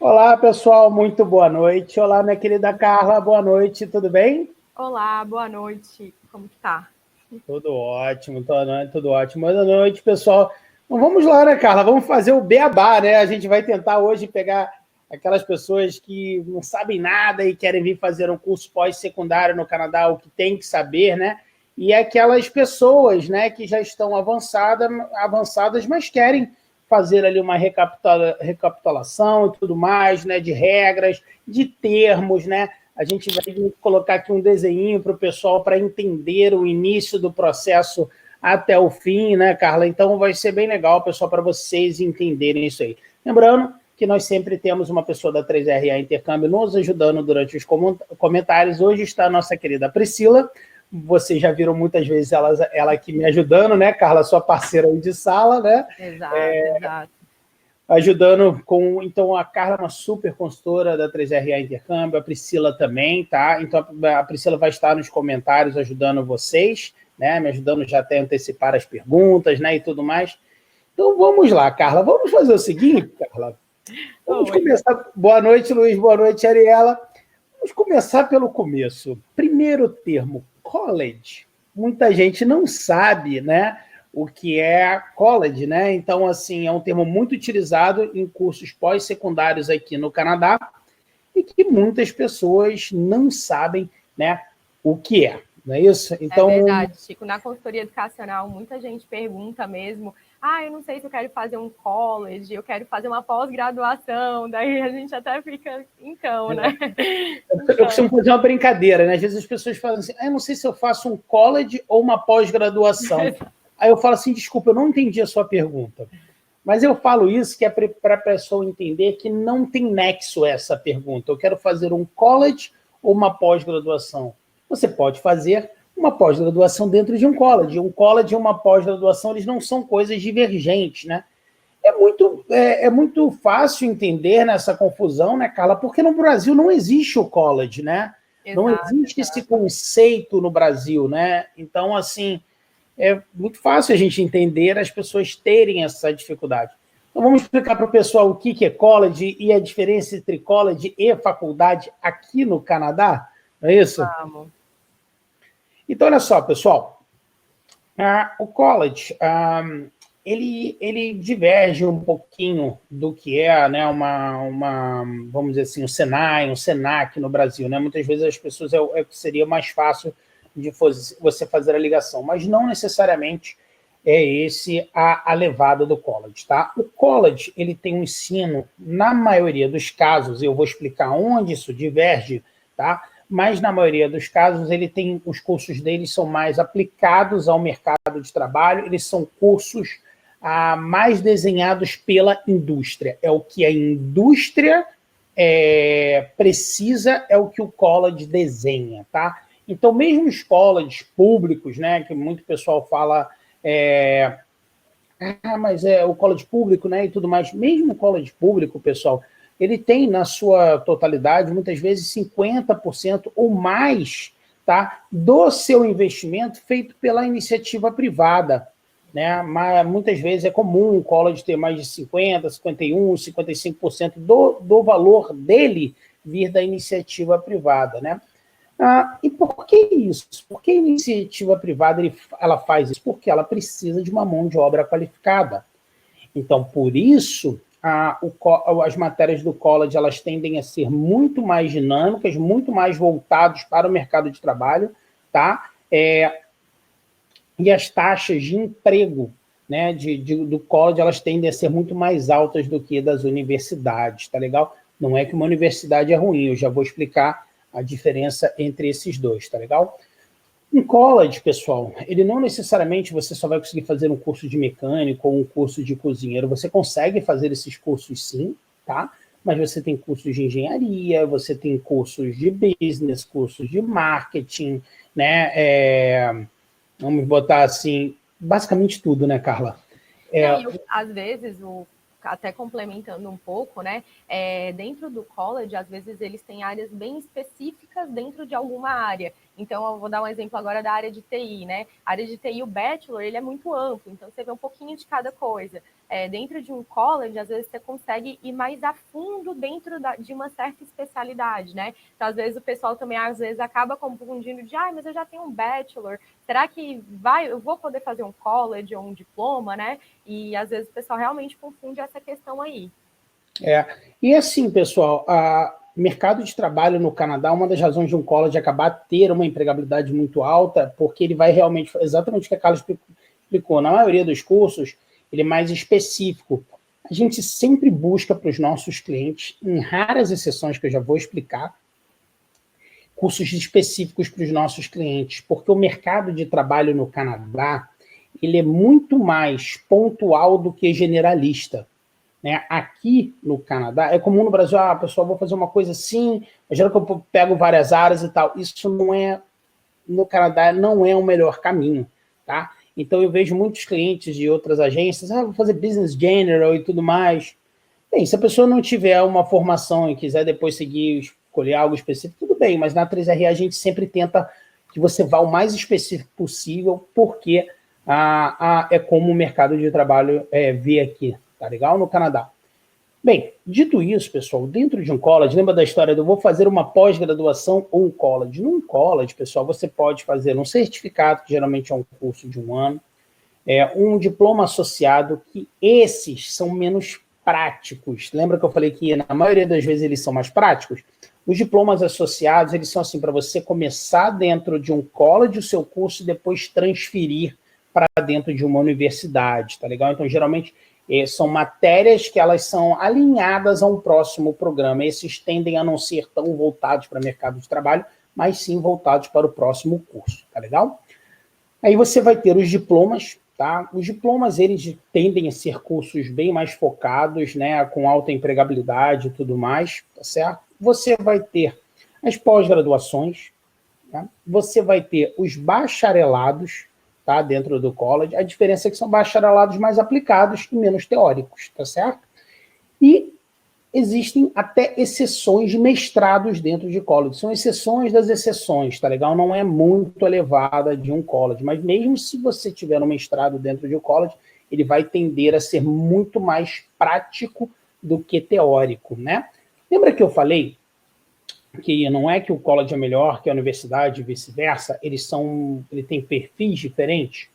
Olá, pessoal, muito boa noite. Olá, minha querida Carla, boa noite, tudo bem? Olá, boa noite. Como que tá? Tudo ótimo, tudo ótimo. Boa noite, pessoal. Então, vamos lá, né, Carla? Vamos fazer o beabá, né? A gente vai tentar hoje pegar aquelas pessoas que não sabem nada e querem vir fazer um curso pós-secundário no Canadá, o que tem que saber, né? E aquelas pessoas, né, que já estão avançadas, mas querem fazer ali uma recapitulação e tudo mais, né, de regras, de termos, né? A gente vai colocar aqui um desenho para o pessoal para entender o início do processo até o fim, né, Carla? Então vai ser bem legal, pessoal, para vocês entenderem isso aí. Lembrando que nós sempre temos uma pessoa da 3RA Intercâmbio nos ajudando durante os comentários. Hoje está a nossa querida Priscila. Vocês já viram muitas vezes ela aqui me ajudando, né, Carla? Sua parceira aí de sala, né? Exato. Ajudando com... Então, a Carla é uma super consultora da 3RA Intercâmbio, a Priscila também, tá? Então, a Priscila vai estar nos comentários ajudando vocês, né? Me ajudando já até a antecipar as perguntas, né? E tudo mais. Então, vamos lá, Carla. Vamos fazer o seguinte, Carla. Vamos começar. Boa noite, Luiz. Boa noite, Ariela. Vamos começar pelo começo. Primeiro termo, college. Muita gente não sabe, né, o que é college, né? Então, assim, é um termo muito utilizado em cursos pós-secundários aqui no Canadá e que muitas pessoas não sabem, né, o que é. Não é isso? É Então, verdade, Chico. Na consultoria educacional, muita gente pergunta mesmo: eu não sei se eu quero fazer um college, eu quero fazer uma pós-graduação. Daí a gente até fica, então, né? eu costumo fazer uma brincadeira, né? Às vezes as pessoas falam assim, eu não sei se eu faço um college ou uma pós-graduação. Aí eu falo assim, desculpa, eu não entendi a sua pergunta. Mas eu falo isso que é para a pessoa entender que não tem nexo essa pergunta. Eu quero fazer um college ou uma pós-graduação? Você pode fazer uma pós-graduação dentro de um college. Um college e uma pós-graduação, eles não são coisas divergentes, né? É muito fácil entender nessa confusão, né, Carla? Porque no Brasil não existe o college, né? Não existe esse conceito no Brasil, né? Então, assim, é muito fácil a gente entender, as pessoas terem essa dificuldade. Então, vamos explicar para o pessoal o que é college e a diferença entre college e faculdade aqui no Canadá, não é isso? Vamos. Então, olha só, pessoal. O college, ele diverge um pouquinho do que é, né, vamos dizer assim, o Senai, um Senac no Brasil, né? Muitas vezes as pessoas é que seria mais fácil de você fazer a ligação, mas não necessariamente é esse a levada do college, tá? O college, ele tem um ensino, na maioria dos casos, eu vou explicar onde isso diverge, tá? Mas na maioria dos casos os cursos deles são mais aplicados ao mercado de trabalho, eles são cursos mais desenhados pela indústria. É o que a indústria precisa, é o que o college desenha, tá? Então, mesmo os colleges públicos, né, que muito pessoal fala, mas é o college público, né, e tudo mais, mesmo o college público, pessoal, ele tem na sua totalidade, muitas vezes 50% ou mais, tá, do seu investimento feito pela iniciativa privada, né? Mas muitas vezes é comum o college ter mais de 50%, 51%, 55% do valor dele vir da iniciativa privada, né? E por que isso? Por que a iniciativa privada ela faz isso? Porque ela precisa de uma mão de obra qualificada. Então, por isso, as matérias do college elas tendem a ser muito mais dinâmicas, muito mais voltadas para o mercado de trabalho, tá? E as taxas de emprego, né, do college elas tendem a ser muito mais altas do que das universidades, tá legal? Não é que uma universidade é ruim, eu já vou explicar a diferença entre esses dois, tá legal? Um college, pessoal, ele não necessariamente você só vai conseguir fazer um curso de mecânico ou um curso de cozinheiro. Você consegue fazer esses cursos sim, tá? Mas você tem cursos de engenharia, você tem cursos de business, cursos de marketing, né? Vamos botar assim, basicamente tudo, né, Carla? Às vezes, até complementando um pouco, né? Dentro do college, às vezes eles têm áreas bem específicas dentro de alguma área. Então, eu vou dar um exemplo agora da área de TI, né? A área de TI, o bachelor, ele é muito amplo, então você vê um pouquinho de cada coisa. Dentro de um college, às vezes você consegue ir mais a fundo dentro de uma certa especialidade, né? Então, às vezes o pessoal também, às vezes, acaba confundindo de, mas eu já tenho um bachelor, será que eu vou poder fazer um college ou um diploma, né? E às vezes o pessoal realmente confunde essa questão aí. E assim, pessoal, o mercado de trabalho no Canadá, uma das razões de um college acabar ter uma empregabilidade muito alta, porque ele vai realmente, exatamente o que a Carla explicou, na maioria dos cursos, ele é mais específico. A gente sempre busca para os nossos clientes, em raras exceções que eu já vou explicar, cursos específicos para os nossos clientes, porque o mercado de trabalho no Canadá, ele é muito mais pontual do que generalista. Né? Aqui no Canadá, é comum no Brasil, pessoal, vou fazer uma coisa assim, imagina que eu pego várias áreas e tal. Isso não é, no Canadá, não é o melhor caminho, tá? Então eu vejo muitos clientes de outras agências, vou fazer business general e tudo mais. Bem, se a pessoa não tiver uma formação e quiser depois seguir, escolher algo específico, tudo bem, mas na 3RA a gente sempre tenta que você vá o mais específico possível, porque é como o mercado de trabalho vê aqui, tá legal? No Canadá. Bem, dito isso, pessoal, dentro de um college, lembra da história de eu vou fazer uma pós-graduação ou um college? Num college, pessoal, você pode fazer um certificado, que geralmente é um curso de 1 ano, um diploma associado, que esses são menos práticos. Lembra que eu falei que na maioria das vezes eles são mais práticos? Os diplomas associados, eles são assim, para você começar dentro de um college o seu curso e depois transferir para dentro de uma universidade, tá legal? Então, geralmente, são matérias que elas são alinhadas a um próximo programa. Esses tendem a não ser tão voltados para o mercado de trabalho, mas sim voltados para o próximo curso, tá legal? Aí você vai ter os diplomas, tá? Os diplomas, eles tendem a ser cursos bem mais focados, né, com alta empregabilidade e tudo mais, tá certo? Você vai ter as pós-graduações, tá? Você vai ter os bacharelados, tá, dentro do college. A diferença é que são bacharelados mais aplicados e menos teóricos, tá certo? E existem até exceções de mestrados dentro de college. São exceções das exceções, tá legal? Não é muito elevada de um college, mas mesmo se você tiver um mestrado dentro de um college, ele vai tender a ser muito mais prático do que teórico, né? Lembra que eu falei que não é que o college é melhor que a universidade e vice-versa, ele tem perfis diferentes?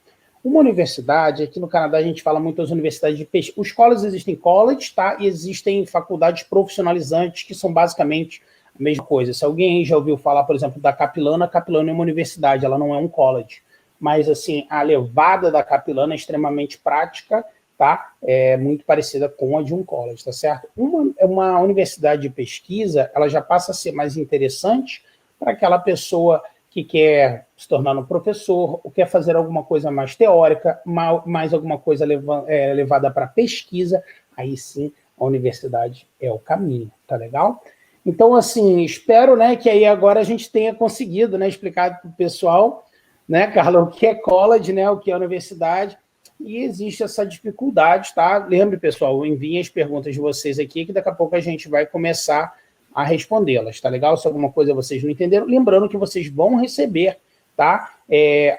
Uma universidade, aqui no Canadá a gente fala muito das universidades de pesquisa. Os colleges existem colleges, tá? E existem faculdades profissionalizantes que são basicamente a mesma coisa. Se alguém já ouviu falar, por exemplo, da Capilano, a Capilano é uma universidade, ela não é um college. Mas, assim, a levada da Capilano é extremamente prática, tá? É muito parecida com a de um college, tá certo? Uma universidade de pesquisa, ela já passa a ser mais interessante para aquela pessoa que quer se tornar um professor, ou quer fazer alguma coisa mais teórica, mais alguma coisa levada para pesquisa, aí sim a universidade é o caminho, tá legal? Então, assim, espero, né, que aí agora a gente tenha conseguido, né, explicar para o pessoal, né, Carla, o que é college, né, o que é universidade, e existe essa dificuldade, tá? Lembre, pessoal, enviem as perguntas de vocês aqui, que daqui a pouco a gente vai começar a respondê-las, tá legal? Se alguma coisa vocês não entenderam, lembrando que vocês vão receber, tá?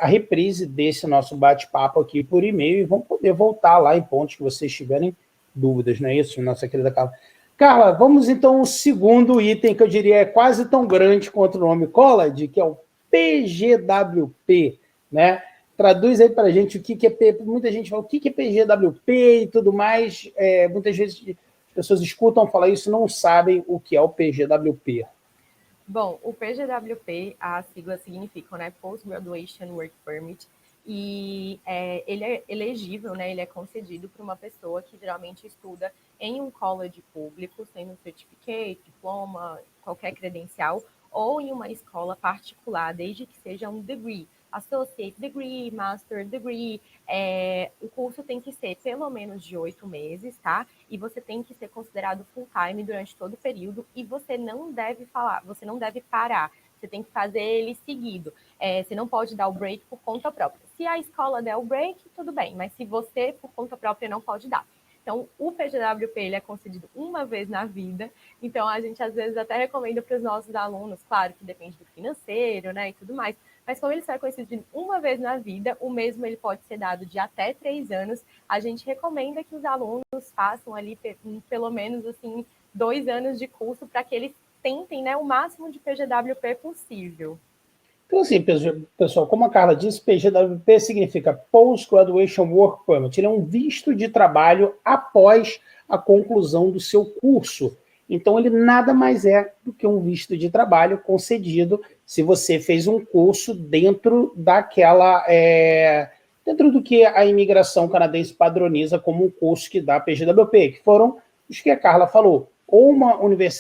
A reprise desse nosso bate-papo aqui por e-mail e vão poder voltar lá em pontos que vocês tiverem dúvidas, não é isso, nossa querida Carla? Carla, vamos então ao segundo item, que eu diria é quase tão grande quanto o nome college, que é o PGWP, né? Traduz aí para a gente o que é, muita gente fala o que é PGWP e tudo mais, muitas vezes as pessoas escutam falar isso e não sabem o que é o PGWP. Bom, o PGWP, a sigla significa, né, Post Graduation Work Permit, e ele é elegível, né, ele é concedido para uma pessoa que geralmente estuda em um college público, sendo um certificate, diploma, qualquer credencial, ou em uma escola particular, desde que seja um degree, associate degree, master degree, o curso tem que ser pelo menos de 8 meses, tá? E você tem que ser considerado full time durante todo o período e você não deve parar, você tem que fazer ele seguido. Você não pode dar o break por conta própria. Se a escola der o break, tudo bem, mas se você, por conta própria, não pode dar. Então, o PGWP ele é concedido uma vez na vida, então a gente às vezes até recomenda para os nossos alunos, claro que depende do financeiro, né, e tudo mais, mas como ele só é concedido uma vez na vida, o mesmo ele pode ser dado de até 3 anos, a gente recomenda que os alunos façam ali pelo menos assim 2 anos de curso para que eles tentem, né, o máximo de PGWP possível. Então, assim, pessoal, como a Carla disse, PGWP significa Post Graduation Work Permit. Ele é um visto de trabalho após a conclusão do seu curso. Então, ele nada mais é do que um visto de trabalho concedido se você fez um curso dentro daquela... dentro do que a imigração canadense padroniza como um curso que dá PGWP, que foram os que a Carla falou. Ou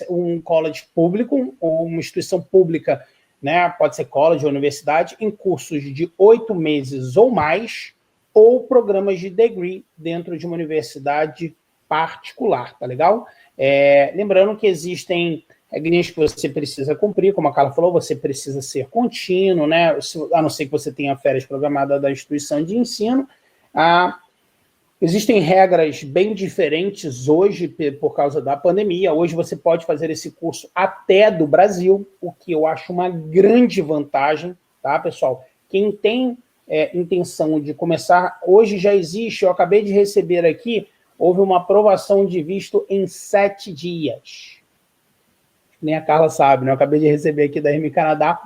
um college público, ou uma instituição pública, né, pode ser college ou universidade, em cursos de 8 meses ou mais, ou programas de degree dentro de uma universidade particular, tá legal? Lembrando que existem regrinhas que você precisa cumprir, como a Carla falou, você precisa ser contínuo, né, a não ser que você tenha férias programadas da instituição de ensino. Existem regras bem diferentes hoje por causa da pandemia. Hoje você pode fazer esse curso até do Brasil, o que eu acho uma grande vantagem, tá, pessoal? Quem tem intenção de começar, hoje já existe, eu acabei de receber aqui, houve uma aprovação de visto em 7 dias. Nem a Carla sabe, né? Eu acabei de receber aqui da RM Canadá.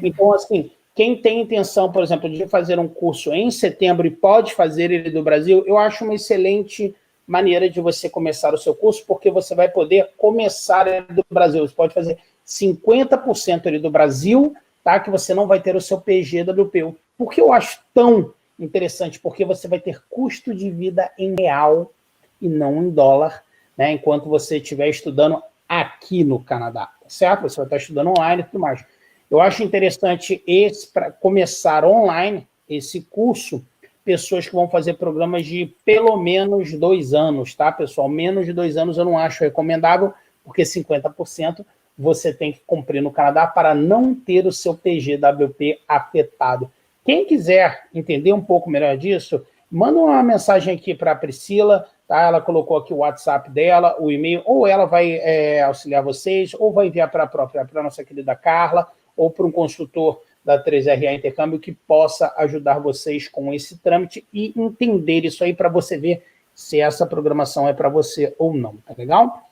Então, assim, quem tem intenção, por exemplo, de fazer um curso em setembro e pode fazer ele do Brasil, eu acho uma excelente maneira de você começar o seu curso, porque você vai poder começar ele do Brasil. Você pode fazer 50% ele do Brasil, tá? Que você não vai ter o seu PGWP. Por que eu acho tão interessante? Porque você vai ter custo de vida em real e não em dólar, né? Enquanto você estiver estudando aqui no Canadá, certo? Você vai estar estudando online e tudo mais. Eu acho interessante para começar online esse curso, pessoas que vão fazer programas de pelo menos 2 anos, tá, pessoal? Menos de 2 anos eu não acho recomendável, porque 50% você tem que cumprir no Canadá para não ter o seu PGWP afetado. Quem quiser entender um pouco melhor disso, manda uma mensagem aqui para a Priscila, tá? Ela colocou aqui o WhatsApp dela, o e-mail, ou ela vai auxiliar vocês, ou vai enviar para a nossa querida Carla, ou para um consultor da 3RA Intercâmbio que possa ajudar vocês com esse trâmite e entender isso aí para você ver se essa programação é para você ou não, tá legal?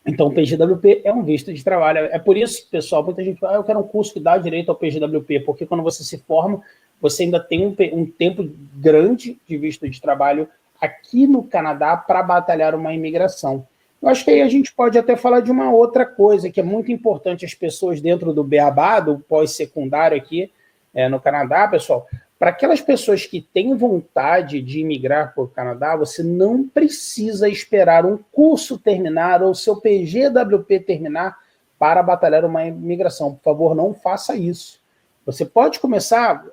Então, o PGWP é um visto de trabalho. É por isso, pessoal, muita gente fala, eu quero um curso que dá direito ao PGWP, porque quando você se forma, você ainda tem um tempo grande de visto de trabalho aqui no Canadá para batalhar uma imigração. Eu acho que aí a gente pode até falar de uma outra coisa, que é muito importante as pessoas dentro do beabá, do pós-secundário aqui no Canadá, pessoal. Para aquelas pessoas que têm vontade de imigrar para o Canadá, você não precisa esperar um curso terminar ou seu PGWP terminar para batalhar uma imigração. Por favor, não faça isso. Você pode começar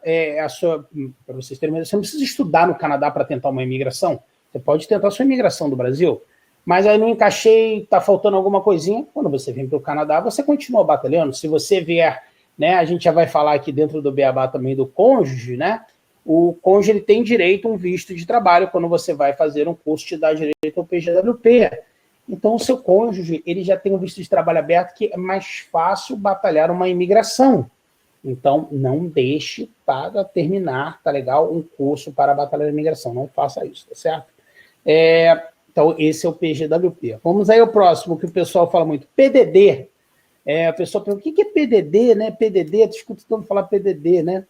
para vocês terem, você não precisa estudar no Canadá para tentar uma imigração. Você pode tentar a sua imigração do Brasil. Mas aí não encaixei, está faltando alguma coisinha. Quando você vem para o Canadá, você continua batalhando. Se você vier, né, a gente já vai falar aqui dentro do Beabá também do cônjuge, né? O cônjuge ele tem direito a um visto de trabalho. Quando você vai fazer um curso, te dá direito ao PGWP. Então, o seu cônjuge ele já tem um visto de trabalho aberto, que é mais fácil batalhar uma imigração. Então, não deixe para terminar, tá legal? Um curso para batalhar a imigração. Não faça isso, tá certo? Então, esse é o PGWP. Vamos aí ao próximo, que o pessoal fala muito. PDD. A pessoa pergunta, o que é PDD, né? PDD, tu escuta todo falar PDD, né?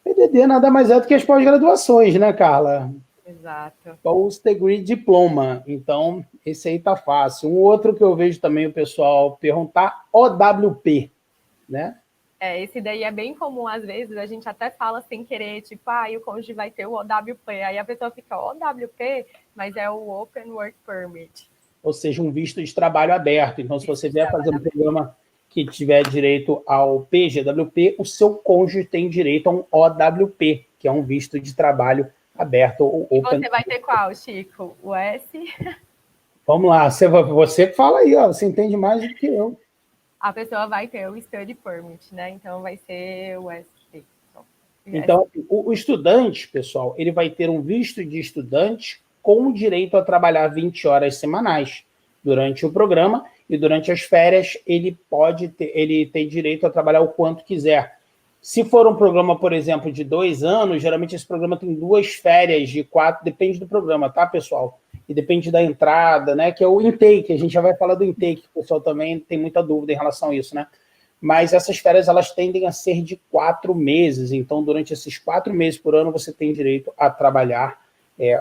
PDD nada mais é do que as pós-graduações, né, Carla? Exato. Post Degree Diploma. Então, esse aí tá fácil. Um outro que eu vejo também o pessoal perguntar, OWP, né? Esse daí é bem comum, às vezes, a gente até fala sem querer, tipo, o cônjuge vai ter o OWP. Aí a pessoa fica, OWP, mas é o Open Work Permit. Ou seja, um visto de trabalho aberto. Então, se você vier fazer um programa que tiver direito ao PGWP, o seu cônjuge tem direito a um OWP, que é um visto de trabalho aberto. Ou Open. Você vai ter qual, Chico? O S? Vamos lá, você fala aí, ó, você entende mais do que eu. A pessoa vai ter o Study Permit, né? Então, vai ser o ST. Então, o estudante, pessoal, ele vai ter um visto de estudante com direito a trabalhar 20 horas semanais durante o programa, e durante as férias ele tem direito a trabalhar o quanto quiser. Se for um programa, por exemplo, de 2 anos, geralmente esse programa tem 2 férias de 4, depende do programa, tá, pessoal? E depende da entrada, né? Que é o intake, a gente já vai falar do intake, o pessoal também tem muita dúvida em relação a isso, né? Mas essas férias, elas tendem a ser de 4 meses, então durante esses 4 meses por ano, você tem direito a trabalhar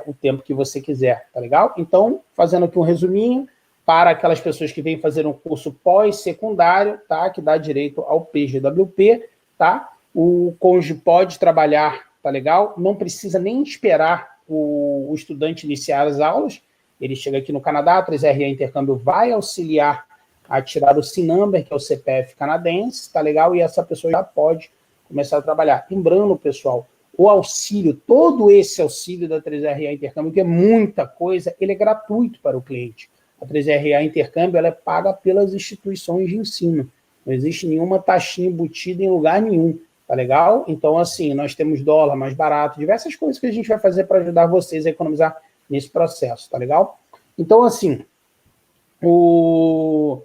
o tempo que você quiser, tá legal? Então, fazendo aqui um resuminho, para aquelas pessoas que vêm fazer um curso pós-secundário, tá? Que dá direito ao PGWP, tá? O cônjuge pode trabalhar, tá legal? Não precisa nem esperar o estudante iniciar as aulas. Ele chega aqui no Canadá, a 3RA Intercâmbio vai auxiliar a tirar o SIN-Number, que é o CPF canadense, tá legal? E essa pessoa já pode começar a trabalhar. Lembrando, pessoal, o auxílio, todo esse auxílio da 3RA Intercâmbio, que é muita coisa, ele é gratuito para o cliente. A 3RA Intercâmbio, ela é paga pelas instituições de ensino. Não existe nenhuma taxinha embutida em lugar nenhum. Tá legal? Então, assim, nós temos dólar mais barato, diversas coisas que a gente vai fazer para ajudar vocês a economizar nesse processo, tá legal? Então, assim, o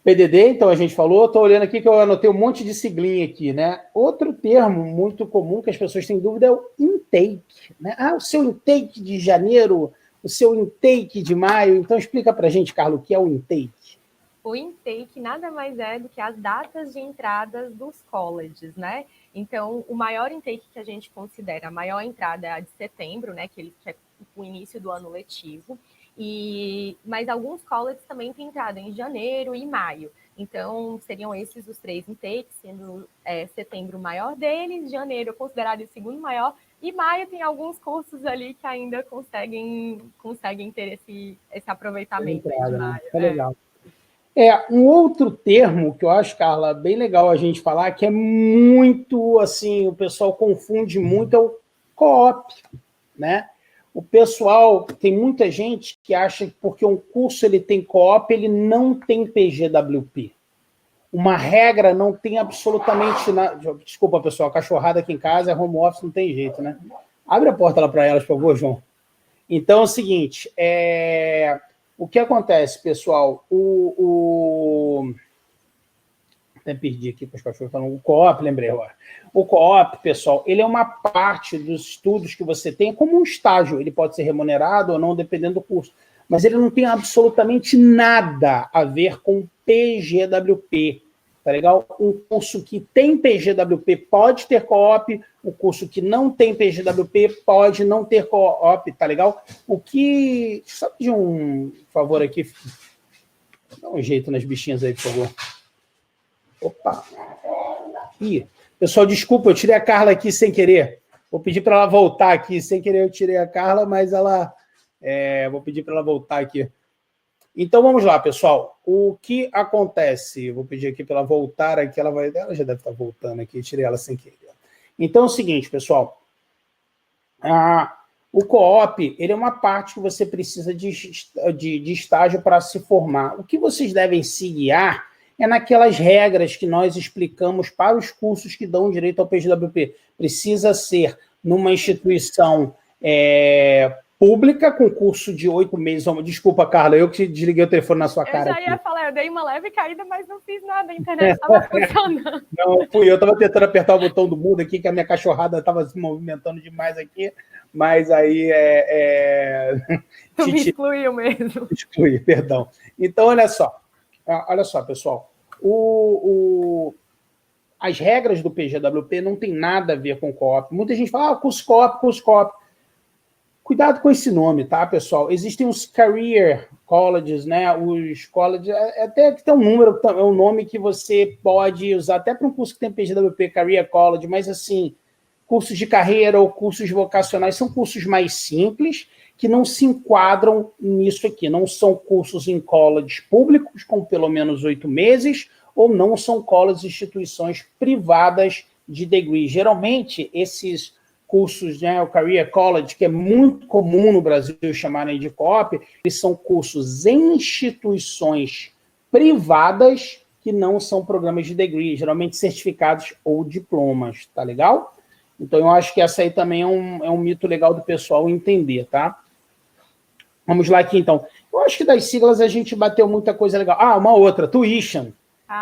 PDD, então a gente falou, estou olhando aqui que eu anotei um monte de siglinha aqui, né? Outro termo muito comum que as pessoas têm dúvida é o intake, né? Ah, o seu intake de janeiro, o seu intake de maio. Então, explica para a gente, Carlos, o que é o intake. O intake nada mais é do que as datas de entradas dos colleges, né? Então, o maior intake que a gente considera, a maior entrada é a de setembro, né? Que é o início do ano letivo. Mas alguns colleges também têm entrada em janeiro e maio. Então, seriam esses os 3 intakes, sendo setembro o maior deles, janeiro considerado o segundo maior, e maio tem alguns cursos ali que ainda conseguem ter esse aproveitamento entrada, de maio. Né? Legal. Um outro termo que eu acho, Carla, bem legal a gente falar, que é muito, assim, o pessoal confunde muito, é o co-op, né? O pessoal, tem muita gente que acha que porque um curso ele tem co-op, ele não tem PGWP. Uma regra não tem absolutamente nada. Desculpa, pessoal, a cachorrada aqui em casa é home office, não tem jeito, né? Abre a porta lá para elas, por favor, João. Então é o seguinte, o que acontece, pessoal? Até perdi aqui para os cachorros falando. O co-op, lembrei agora. O co-op, pessoal, ele é uma parte dos estudos que você tem, como um estágio. Ele pode ser remunerado ou não, dependendo do curso. Mas ele não tem absolutamente nada a ver com PGWP. Tá legal? Um curso que tem PGWP pode ter co-op, o curso que não tem PGWP pode não ter co-op, tá legal? O que... Só pedir um favor aqui. Dá um jeito nas bichinhas aí, por favor. Opa! Ih, pessoal, desculpa, eu tirei a Carla aqui sem querer. Vou pedir para ela voltar aqui. Sem querer eu tirei a Carla, mas ela... vou pedir para ela voltar aqui. Então, vamos lá, pessoal. O que acontece? Vou pedir aqui para ela voltar aqui. Ela já deve estar voltando aqui. Tirei ela sem querer. Então, é o seguinte, pessoal. O co-op, ele é uma parte que você precisa de estágio para se formar. O que vocês devem se guiar é naquelas regras que nós explicamos para os cursos que dão direito ao PGWP. Precisa ser numa instituição pública, com curso de 8 meses. Desculpa, Carla, eu que desliguei o telefone na sua cara. Eu já ia falar, eu dei uma leve caída, mas não fiz nada, a internet estava funcionando. Não, fui eu, estava tentando apertar o botão do mudo aqui, que a minha cachorrada estava se movimentando demais aqui, mas aí Tu me excluiu mesmo. Excluí, perdão. Então, olha só, pessoal, as regras do PGWP não tem nada a ver com co-op. Muita gente fala, curso co-op. Cuidado com esse nome, tá, pessoal? Existem os career colleges, né? Os colleges, até que tem um número, é um nome que você pode usar até para um curso que tem PGWP, Career College, mas assim, cursos de carreira ou cursos vocacionais são cursos mais simples que não se enquadram nisso aqui. Não são cursos em colleges públicos com pelo menos 8 meses ou não são colleges instituições privadas de degree. Geralmente, esses cursos, né, o Career College, que é muito comum no Brasil chamarem de co-op, eles são cursos em instituições privadas que não são programas de degree, geralmente certificados ou diplomas, tá legal? Então, eu acho que essa aí também é um mito legal do pessoal entender, tá? Vamos lá aqui, então. Eu acho que das siglas a gente bateu muita coisa legal. Ah, uma outra, tuition.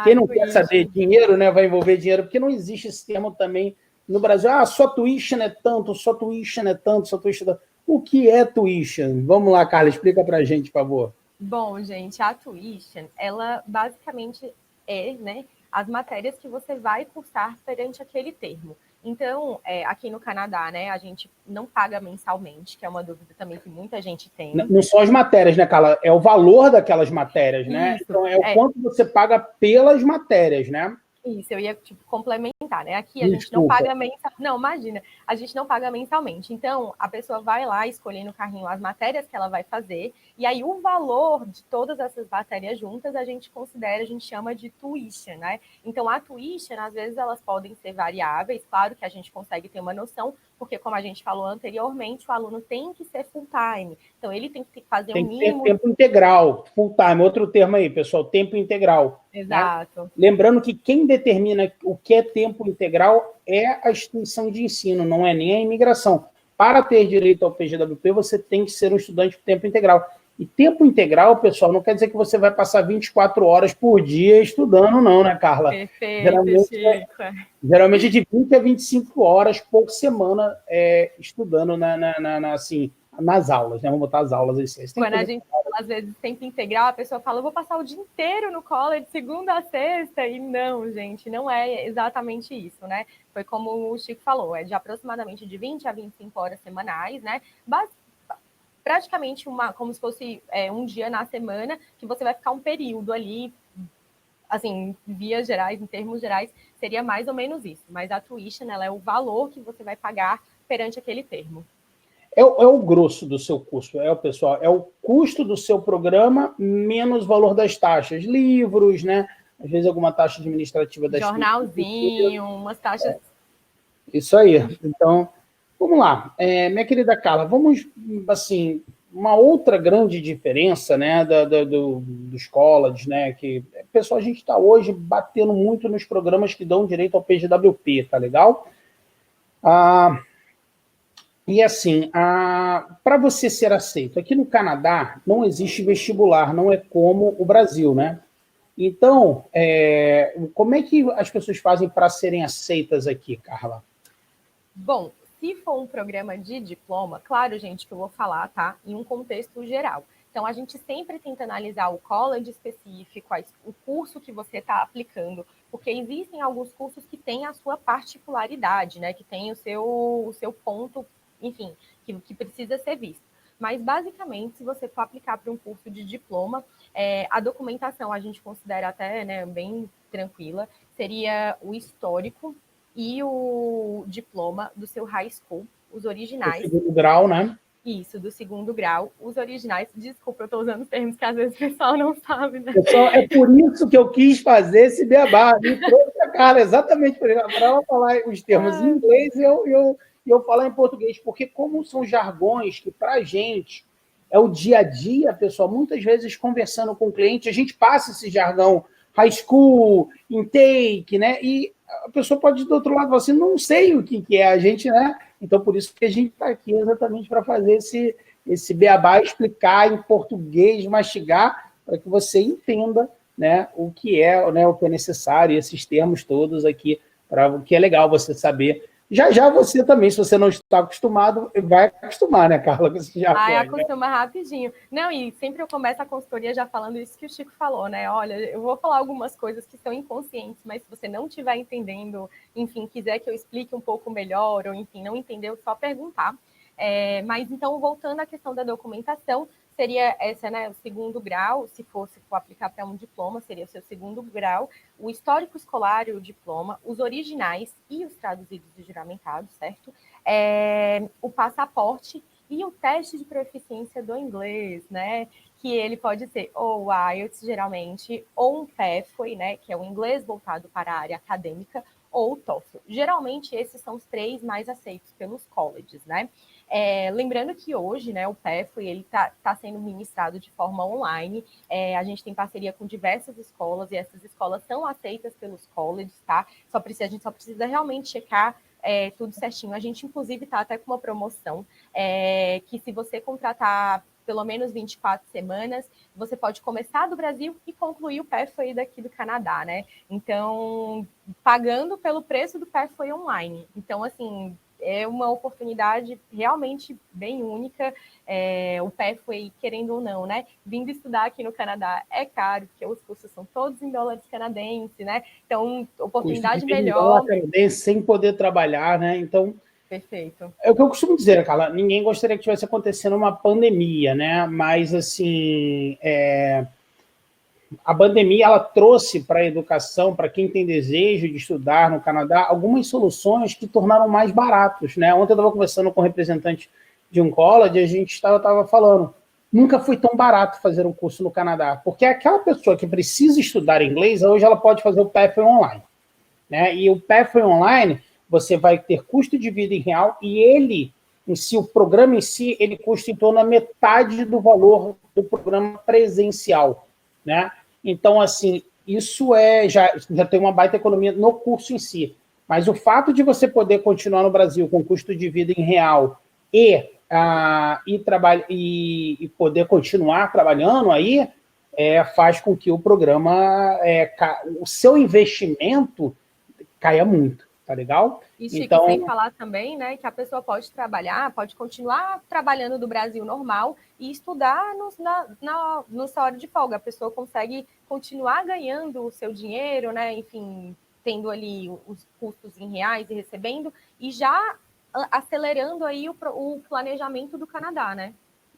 Quem não quer saber dinheiro, né, vai envolver dinheiro, porque não existe esse termo também no Brasil. Ah, só tuition é tanto, só tuition é tanto, só tuition é tanto. O que é tuition? Vamos lá, Carla, explica pra gente, por favor. Bom, gente, a tuition, ela basicamente é, né, as matérias que você vai cursar perante aquele termo. Então, aqui no Canadá, né, a gente não paga mensalmente, que é uma dúvida também que muita gente tem. Não são as matérias, né, Carla? É o valor daquelas matérias, né? Isso, então, é o quanto você paga pelas matérias, né? Isso, eu ia complementar, né? Aqui a Desculpa. gente não paga mensalmente. Não, imagina, a gente não paga mensalmente. Então, a pessoa vai lá escolher no carrinho as matérias que ela vai fazer, e aí o valor de todas essas matérias juntas a gente considera, a gente chama de tuition, né? Então, a tuition, às vezes, elas podem ser variáveis, claro que a gente consegue ter uma noção, porque, como a gente falou anteriormente, o aluno tem que ser full-time. Então, ele tem que fazer tem um mínimo. Tem tempo integral, full-time, outro termo aí, pessoal, tempo integral. Exato. Né? Lembrando que quem determina o que é tempo integral é a instituição de ensino, não é nem a imigração. Para ter direito ao PGWP, você tem que ser um estudante de tempo integral. E tempo integral, pessoal, não quer dizer que você vai passar 24 horas por dia estudando, não, né, Carla? Perfeito, Chico. Geralmente de 20 a 25 horas por semana estudando assim, nas aulas, né? Vamos botar as aulas assim. Quando a gente fala, às vezes, tempo integral, a pessoa fala, eu vou passar o dia inteiro no college, de segunda a sexta, e não, gente, não é exatamente isso, né? Foi como o Chico falou, é de aproximadamente de 20 a 25 horas semanais, né? Praticamente como se fosse um dia na semana, que você vai ficar um período ali, assim, em vias gerais, em termos gerais, seria mais ou menos isso. Mas a tuition, ela é o valor que você vai pagar perante aquele termo. É o grosso do seu custo, pessoal, é o custo do seu programa menos o valor das taxas, livros, né? Às vezes alguma taxa administrativa das jornalzinho, umas taxas. Isso aí. Então, vamos lá. Minha querida Carla, vamos, assim, uma outra grande diferença, né, dos colleges, né, que, pessoal, a gente está hoje batendo muito nos programas que dão direito ao PGWP, tá legal? E assim, para você ser aceito, aqui no Canadá não existe vestibular, não é como o Brasil, né? Então, como é que as pessoas fazem para serem aceitas aqui, Carla? Bom, se for um programa de diploma, claro, gente, que eu vou falar, tá? Em um contexto geral. Então, a gente sempre tenta analisar o college específico, o curso que você está aplicando, porque existem alguns cursos que têm a sua particularidade, né? Que tem o seu ponto, enfim, que precisa ser visto. Mas, basicamente, se você for aplicar para um curso de diploma, a documentação a gente considera até, né, bem tranquila, seria o histórico e o diploma do seu high school, os originais. Do segundo grau, né? Isso, do segundo grau. Os originais, desculpa, eu estou usando termos que às vezes o pessoal não sabe, né? Pessoal, é por isso que eu quis fazer esse beabá. Me trouxe a Carla, exatamente para ela falar os termos em inglês e eu falar em português, porque como são jargões que, para a gente, é o dia a dia, pessoal, muitas vezes conversando com o cliente, a gente passa esse jargão high school, intake, né? E a pessoa pode, do outro lado, falar assim, não sei o que é a gente, né? Então, por isso que a gente está aqui exatamente para fazer esse beabá, explicar em português, mastigar, para que você entenda, né, o que é, né, o que é necessário, esses termos todos aqui, para o que é legal você saber. Já você também, se você não está acostumado, vai acostumar, né, Carla? Você já acostuma, né? Rapidinho. Não, e sempre eu começo a consultoria já falando isso que o Chico falou, né? Olha, eu vou falar algumas coisas que são inconscientes, mas se você não estiver entendendo, enfim, quiser que eu explique um pouco melhor, ou enfim, não entendeu, só perguntar. Mas então, voltando à questão da documentação, seria essa, né, o segundo grau, se for aplicar para um diploma, seria o seu segundo grau, o histórico escolar e o diploma, os originais e os traduzidos e juramentados, certo? O passaporte e o teste de proficiência do inglês, né? Que ele pode ser ou o IELTS, geralmente, ou um TEFL, né? Que é o inglês voltado para a área acadêmica, ou o TOEFL. Geralmente, esses são os 3 mais aceitos pelos colleges, né? Lembrando que hoje, né, o TEFL ele tá sendo ministrado de forma online. A gente tem parceria com diversas escolas e essas escolas são aceitas pelos colleges, tá? A gente só precisa realmente checar tudo certinho. A gente, inclusive, está até com uma promoção que se você contratar pelo menos 24 semanas, você pode começar do Brasil e concluir o Pathway daqui do Canadá, né? Então, pagando pelo preço do Pathway online. Então, assim, é uma oportunidade realmente bem única. O Pathway, querendo ou não, né? Vindo estudar aqui no Canadá é caro, porque os cursos são todos em dólares canadenses, né? Então, oportunidade melhor. Canadense sem poder trabalhar, né? Então, perfeito. É o que eu costumo dizer, Carla. Ninguém gostaria que tivesse acontecendo uma pandemia, né? Mas, assim, a pandemia ela trouxe para a educação, para quem tem desejo de estudar no Canadá, algumas soluções que tornaram mais baratos, né? Ontem eu estava conversando com um representante de um college e a gente estava falando, nunca foi tão barato fazer um curso no Canadá, porque aquela pessoa que precisa estudar inglês, hoje ela pode fazer o Pathway online, né? E o Pathway online, você vai ter custo de vida em real e ele, em si, o programa em si, ele custa em torno da metade do valor do programa presencial, né? Então, assim, isso já tem uma baita economia no curso em si. Mas o fato de você poder continuar no Brasil com custo de vida em real e poder continuar trabalhando aí, faz com que o programa, o seu investimento caia muito, tá legal? E, Chico, então, sem falar também, né, que a pessoa pode trabalhar, pode continuar trabalhando do Brasil normal e estudar na sua hora de folga. A pessoa consegue continuar ganhando o seu dinheiro, né, enfim, tendo ali os custos em reais e recebendo, e já acelerando aí o planejamento do Canadá, né?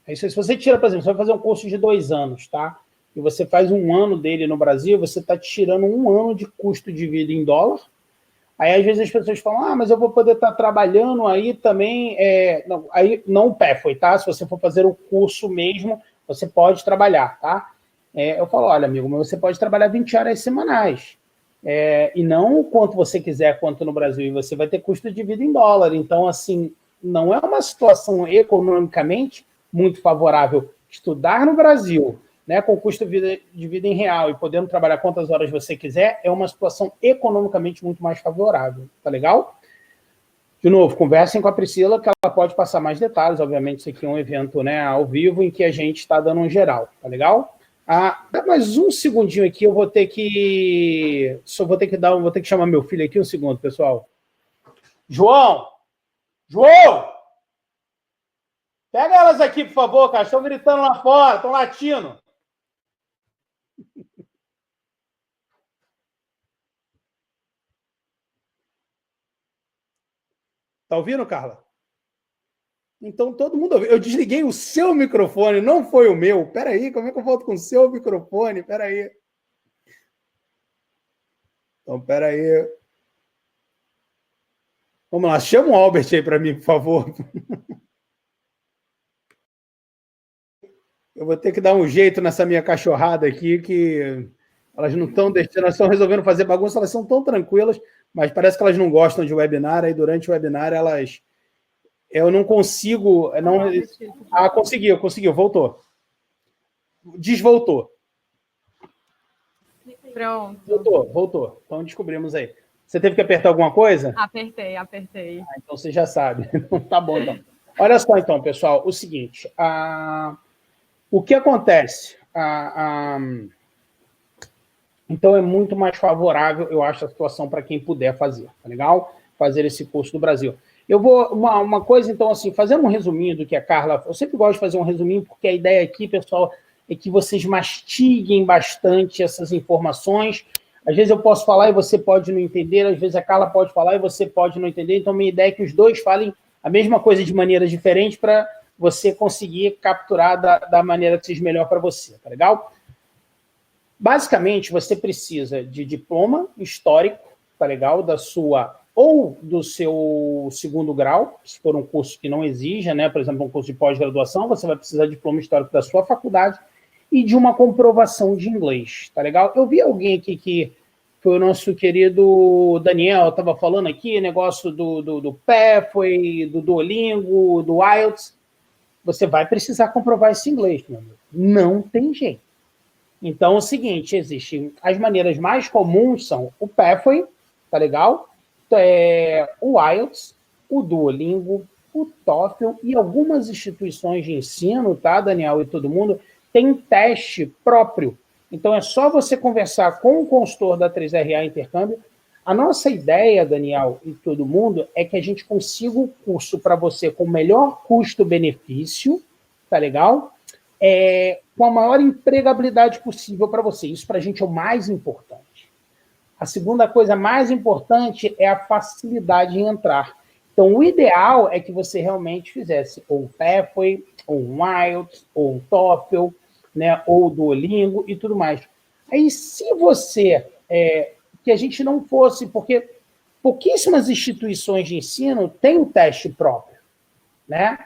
É isso aí. Se você tira, por exemplo, você vai fazer um curso de 2 anos, tá? E você faz 1 ano dele no Brasil, você está tirando 1 ano de custo de vida em dólar. Aí, às vezes, as pessoas falam, mas eu vou poder estar trabalhando aí também... Não, aí não o Pathway, tá? Se você for fazer o curso mesmo, você pode trabalhar, tá? Eu falo, olha, amigo, mas você pode trabalhar 20 horas semanais. E não o quanto você quiser, quanto no Brasil. E você vai ter custo de vida em dólar. Então, assim, não é uma situação economicamente muito favorável estudar no Brasil, né, com custo de vida em real e podendo trabalhar quantas horas você quiser, é uma situação economicamente muito mais favorável. Tá legal? De novo, conversem com a Priscila, que ela pode passar mais detalhes. Obviamente, isso aqui é um evento, né, ao vivo, em que a gente está dando um geral. Tá legal? Dá mais um segundinho aqui, eu vou ter que... Vou ter que chamar meu filho aqui um segundo, pessoal. João! João! Pega elas aqui, por favor, cara. Estão gritando lá fora, estão latindo. Tá ouvindo, Carla? Então todo mundo ouviu. Eu desliguei o seu microfone, não foi o meu. Peraí, como é que eu volto com o seu microfone? Peraí. Então, peraí. Vamos lá, chama o Albert aí para mim, por favor. Eu vou ter que dar um jeito nessa minha cachorrada aqui, que elas não estão deixando, elas estão resolvendo fazer bagunça, elas são tão tranquilas, mas parece que elas não gostam de webinar, aí durante o webinar elas... Eu não consigo... Conseguiu, voltou. Desvoltou. Pronto. Voltou. Então descobrimos aí. Você teve que apertar alguma coisa? Apertei. Então você já sabe. Tá bom, então. Olha só, então, pessoal, o seguinte. O que acontece? Então é muito mais favorável, eu acho, a situação para quem puder fazer, tá legal? Fazer esse curso do Brasil. Eu vou... Uma coisa, então, assim, fazendo um resuminho do que a Carla... Eu sempre gosto de fazer um resuminho, porque a ideia aqui, pessoal, é que vocês mastiguem bastante essas informações. Às vezes eu posso falar e você pode não entender, às vezes a Carla pode falar e você pode não entender. Então, minha ideia é que os dois falem a mesma coisa de maneiras diferentes para você conseguir capturar da maneira que seja melhor para você, tá legal? Basicamente, você precisa de diploma histórico, tá legal? Da sua... ou do seu segundo grau, se for um curso que não exija, né? Por exemplo, um curso de pós-graduação, você vai precisar de diploma histórico da sua faculdade e de uma comprovação de inglês, tá legal? Eu vi alguém aqui que foi o nosso querido Daniel, estava falando aqui, negócio do Pathway, do Duolingo, do IELTS. Você vai precisar comprovar esse inglês, meu amigo. Não tem jeito. Então, é o seguinte, existem... As maneiras mais comuns são o Pathway, tá legal? O IELTS, o Duolingo, o TOEFL e algumas instituições de ensino, tá, Daniel, e todo mundo, tem teste próprio. Então, é só você conversar com o consultor da 3RA Intercâmbio. A nossa ideia, Daniel, e todo mundo, é que a gente consiga o curso para você com o melhor custo-benefício, tá legal? Com a maior empregabilidade possível para você. Isso para a gente é o mais importante. A segunda coisa mais importante é a facilidade em entrar. Então, o ideal é que você realmente fizesse ou um Pathway, ou um IELTS, ou um TOEFL, né, ou o Duolingo e tudo mais. Aí, se você... que a gente não fosse... Porque pouquíssimas instituições de ensino têm um teste próprio, né?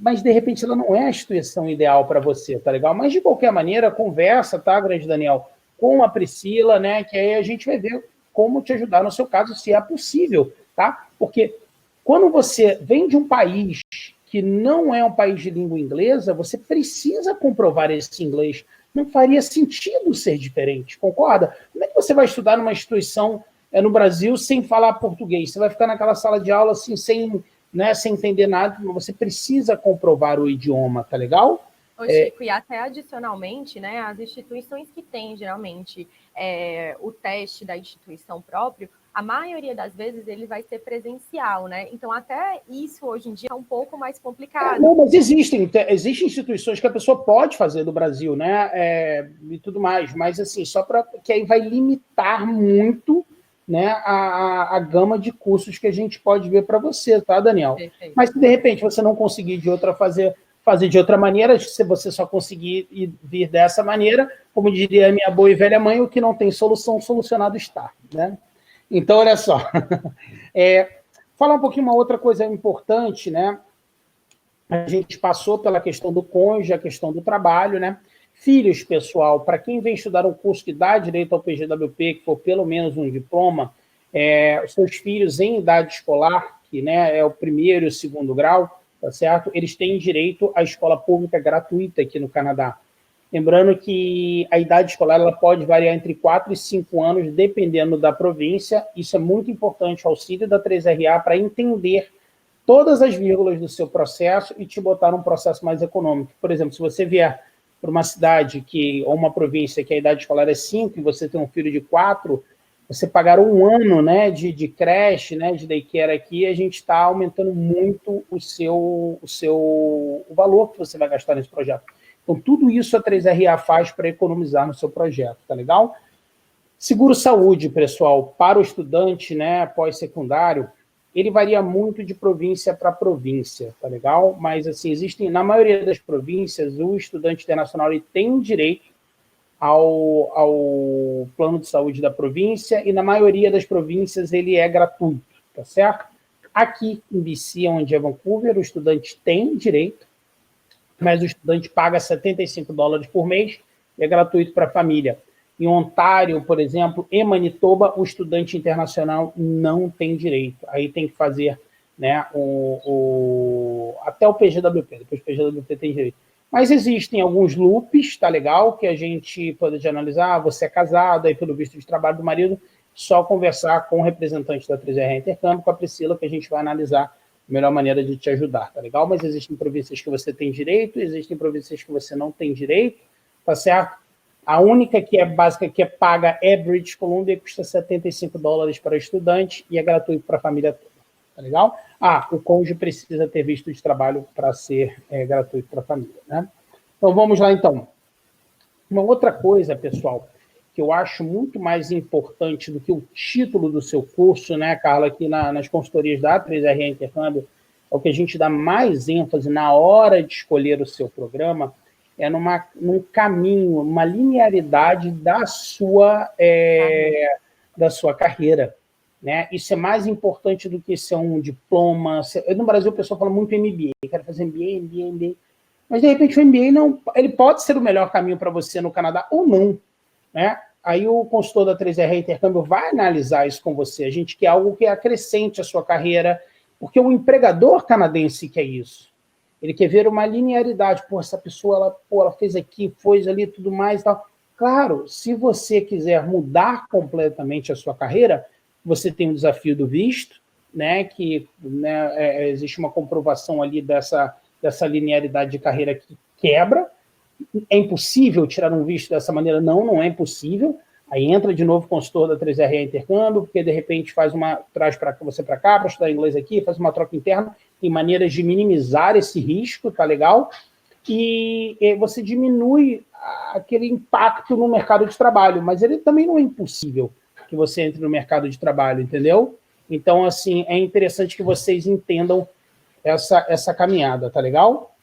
Mas, de repente, ela não é a instituição ideal para você, tá legal? Mas, de qualquer maneira, conversa, tá, grande Daniel, com a Priscila, né? Que aí a gente vai ver como te ajudar no seu caso, se é possível, tá? Porque quando você vem de um país que não é um país de língua inglesa, você precisa comprovar esse inglês. Não faria sentido ser diferente, concorda? Como é que você vai estudar numa instituição no Brasil sem falar português? Você vai ficar naquela sala de aula assim, sem entender nada, mas você precisa comprovar o idioma, tá legal? Ô, Chico, e até adicionalmente, né, as instituições que têm, geralmente, o teste da instituição próprio, a maioria das vezes ele vai ser presencial, né? Então, até isso, hoje em dia, é um pouco mais complicado. Não, mas existem instituições que a pessoa pode fazer do Brasil, né, e tudo mais, mas assim, só para que aí vai limitar muito, né, a gama de cursos que a gente pode ver para você, tá, Daniel? Perfeito. Mas se de repente você não conseguir fazer de outra maneira, se você só conseguir vir dessa maneira, como diria a minha boa e velha mãe, o que não tem solução, solucionado está, né? Então, olha só. Falar um pouquinho uma outra coisa importante, né? A gente passou pela questão do cônjuge, a questão do trabalho, né? Filhos, pessoal, para quem vem estudar um curso que dá direito ao PGWP, que for pelo menos um diploma, os seus filhos em idade escolar, que, né, é o primeiro e o segundo grau, tá certo? Eles têm direito à escola pública gratuita aqui no Canadá. Lembrando que a idade escolar ela pode variar entre 4 e 5 anos, dependendo da província. Isso é muito importante, o auxílio da 3RA, para entender todas as vírgulas do seu processo e te botar num processo mais econômico. Por exemplo, se você vier para uma cidade ou uma província que a idade escolar é 5 e você tem um filho de 4, você pagar um ano, né, de creche, né, de daycare aqui, a gente está aumentando muito o valor que você vai gastar nesse projeto. Então, tudo isso a 3RA faz para economizar no seu projeto, tá legal? Seguro-saúde, pessoal, para o estudante, né, pós-secundário, ele varia muito de província para província, tá legal? Mas, assim, na maioria das províncias, o estudante internacional ele tem direito ao plano de saúde da província e, na maioria das províncias, ele é gratuito, tá certo? Aqui em BC, onde é Vancouver, o estudante tem direito, mas o estudante paga $75 por mês e é gratuito para a família. Em Ontário, por exemplo, e Manitoba, o estudante internacional não tem direito. Aí tem que fazer, né, até o PGWP, depois o PGWP tem direito. Mas existem alguns loops, tá legal, que a gente pode analisar. Você é casado, aí pelo visto de trabalho do marido, só conversar com o representante da 3RA Intercâmbio, com a Priscila, que a gente vai analisar a melhor maneira de te ajudar, tá legal? Mas existem províncias que você tem direito, existem províncias que você não tem direito, tá certo? A única que é básica, que é paga, é British Columbia, custa $75 para estudante e é gratuito para a família toda, tá legal? O cônjuge precisa ter visto de trabalho para ser gratuito para a família, né? Então, vamos lá, então. Uma outra coisa, pessoal, que eu acho muito mais importante do que o título do seu curso, né, Carla, aqui nas consultorias da 3RA Intercâmbio, é o que a gente dá mais ênfase na hora de escolher o seu programa, num caminho, uma linearidade da sua carreira, né? Isso é mais importante do que ser um diploma. No Brasil, o pessoal fala muito MBA, quero fazer MBA. Mas, de repente, o MBA ele pode ser o melhor caminho para você no Canadá ou não, né? Aí o consultor da 3RA Intercâmbio vai analisar isso com você. A gente quer algo que acrescente a sua carreira, porque o empregador canadense quer isso. Ele quer ver uma linearidade. Pô, essa pessoa, ela fez aqui, fez ali, tudo mais e tal. Claro, se você quiser mudar completamente a sua carreira, você tem o desafio do visto, né, que né, existe uma comprovação ali dessa linearidade de carreira que quebra. É impossível tirar um visto dessa maneira? Não é impossível. Aí entra de novo o consultor da 3RA Intercâmbio, porque de repente traz você para cá, para estudar inglês aqui, faz uma troca interna, tem maneiras de minimizar esse risco, tá legal? E você diminui aquele impacto no mercado de trabalho, mas ele também não é impossível que você entre no mercado de trabalho, entendeu? Então, assim, é interessante que vocês entendam essa caminhada, tá legal?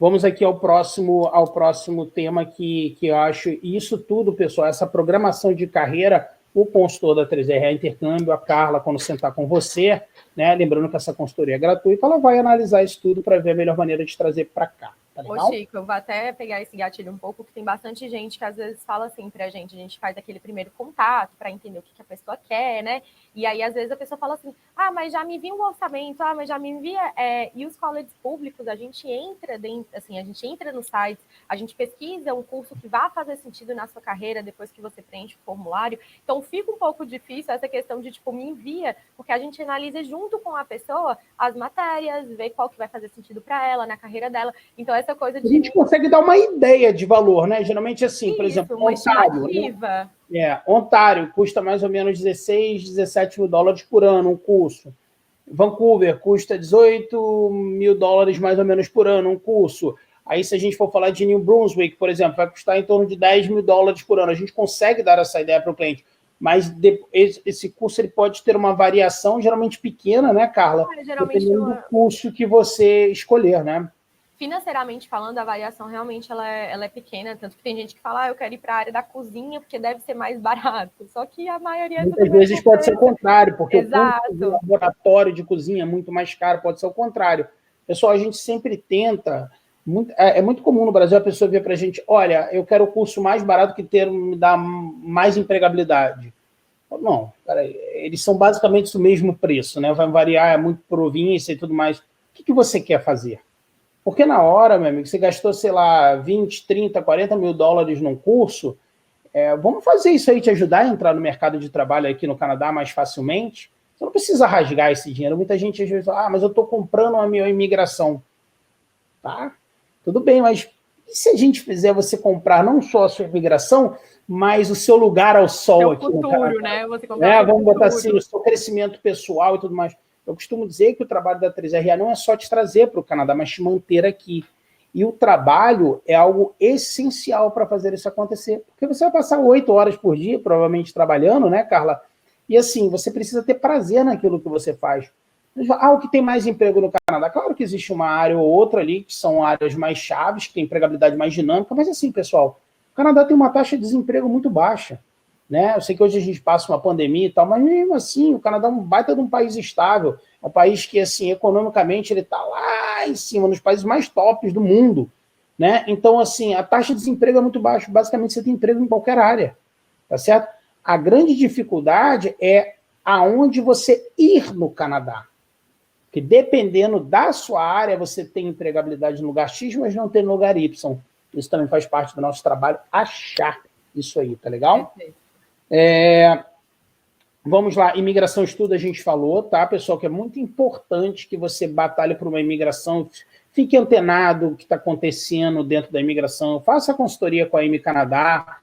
Vamos aqui ao próximo tema que eu acho isso tudo, pessoal, essa programação de carreira, o consultor da 3RA Intercâmbio, a Carla, quando sentar com você, né, lembrando que essa consultoria é gratuita, ela vai analisar isso tudo para ver a melhor maneira de trazer para cá. Tá legal? Ô, Chico, eu vou até pegar esse gatilho um pouco, que tem bastante gente que às vezes fala assim pra gente, a gente faz aquele primeiro contato para entender o que a pessoa quer, né? E aí, às vezes, a pessoa fala assim, mas já me envia um orçamento, mas já me envia... E os colleges públicos, a gente entra dentro, assim, a gente entra no site, a gente pesquisa um curso que vá fazer sentido na sua carreira depois que você preenche o formulário. Então, fica um pouco difícil essa questão de, tipo, me envia, porque a gente analisa junto com a pessoa as matérias, ver qual que vai fazer sentido para ela, na carreira dela. Então, essa coisa de... A gente consegue dar uma ideia de valor, né? Geralmente, assim, isso, por exemplo, uma Ontário. estimativa. Ontário custa mais ou menos 16, 17 mil dólares por ano um curso. Vancouver custa 18 mil dólares mais ou menos por ano um curso. Aí, se a gente for falar de New Brunswick, por exemplo, vai custar em torno de 10 mil dólares por ano. A gente consegue dar essa ideia para o cliente, mas esse curso ele pode ter uma variação geralmente pequena, né, Carla? Dependendo do curso que você escolher, né? Financeiramente falando, a variação realmente ela é pequena, tanto que tem gente que fala, eu quero ir para a área da cozinha porque deve ser mais barato. Só que a maioria... Muitas vezes pode ser o contrário, porque exato, o custo do laboratório de cozinha é muito mais caro, pode ser o contrário. Pessoal, a gente sempre tenta... É muito comum no Brasil a pessoa vir para a gente, olha, eu quero o curso mais barato que me dá mais empregabilidade. Não, cara, eles são basicamente o mesmo preço, né? Vai variar, é muito província e tudo mais. O que você quer fazer? Porque na hora, meu amigo, você gastou, sei lá, 20, 30, 40 mil dólares num curso, vamos fazer isso aí te ajudar a entrar no mercado de trabalho aqui no Canadá mais facilmente. Você não precisa rasgar esse dinheiro. Muita gente às vezes fala, mas eu estou comprando a minha imigração. Tá? Tudo bem, mas e se a gente fizer você comprar não só a sua imigração, mas o seu lugar ao sol aqui futuro, no Canadá? Né? Você comprar Vamos botar assim, o seu crescimento pessoal e tudo mais. Eu costumo dizer que o trabalho da 3RA não é só te trazer para o Canadá, mas te manter aqui. E o trabalho é algo essencial para fazer isso acontecer. Porque você vai passar 8 horas por dia, provavelmente, trabalhando, né, Carla? E assim, você precisa ter prazer naquilo que você faz. O que tem mais emprego no Canadá? Claro que existe uma área ou outra ali, que são áreas mais chaves, que tem empregabilidade mais dinâmica, mas assim, pessoal, o Canadá tem uma taxa de desemprego muito baixa. Né? Eu sei que hoje a gente passa uma pandemia e tal, mas mesmo assim, o Canadá é um baita de um país estável, é um país que, assim, economicamente, ele está lá em cima, nos países mais tops do mundo, né? Então, assim, a taxa de desemprego é muito baixa, basicamente você tem emprego em qualquer área, tá certo? A grande dificuldade é aonde você ir no Canadá, porque dependendo da sua área, você tem empregabilidade no lugar X, mas não tem no lugar Y. Isso também faz parte do nosso trabalho, achar isso aí, tá legal? Vamos lá, imigração estudo a gente falou, tá, pessoal, que é muito importante que você batalhe por uma imigração, fique antenado o que está acontecendo dentro da imigração, faça consultoria com a IMI Canadá,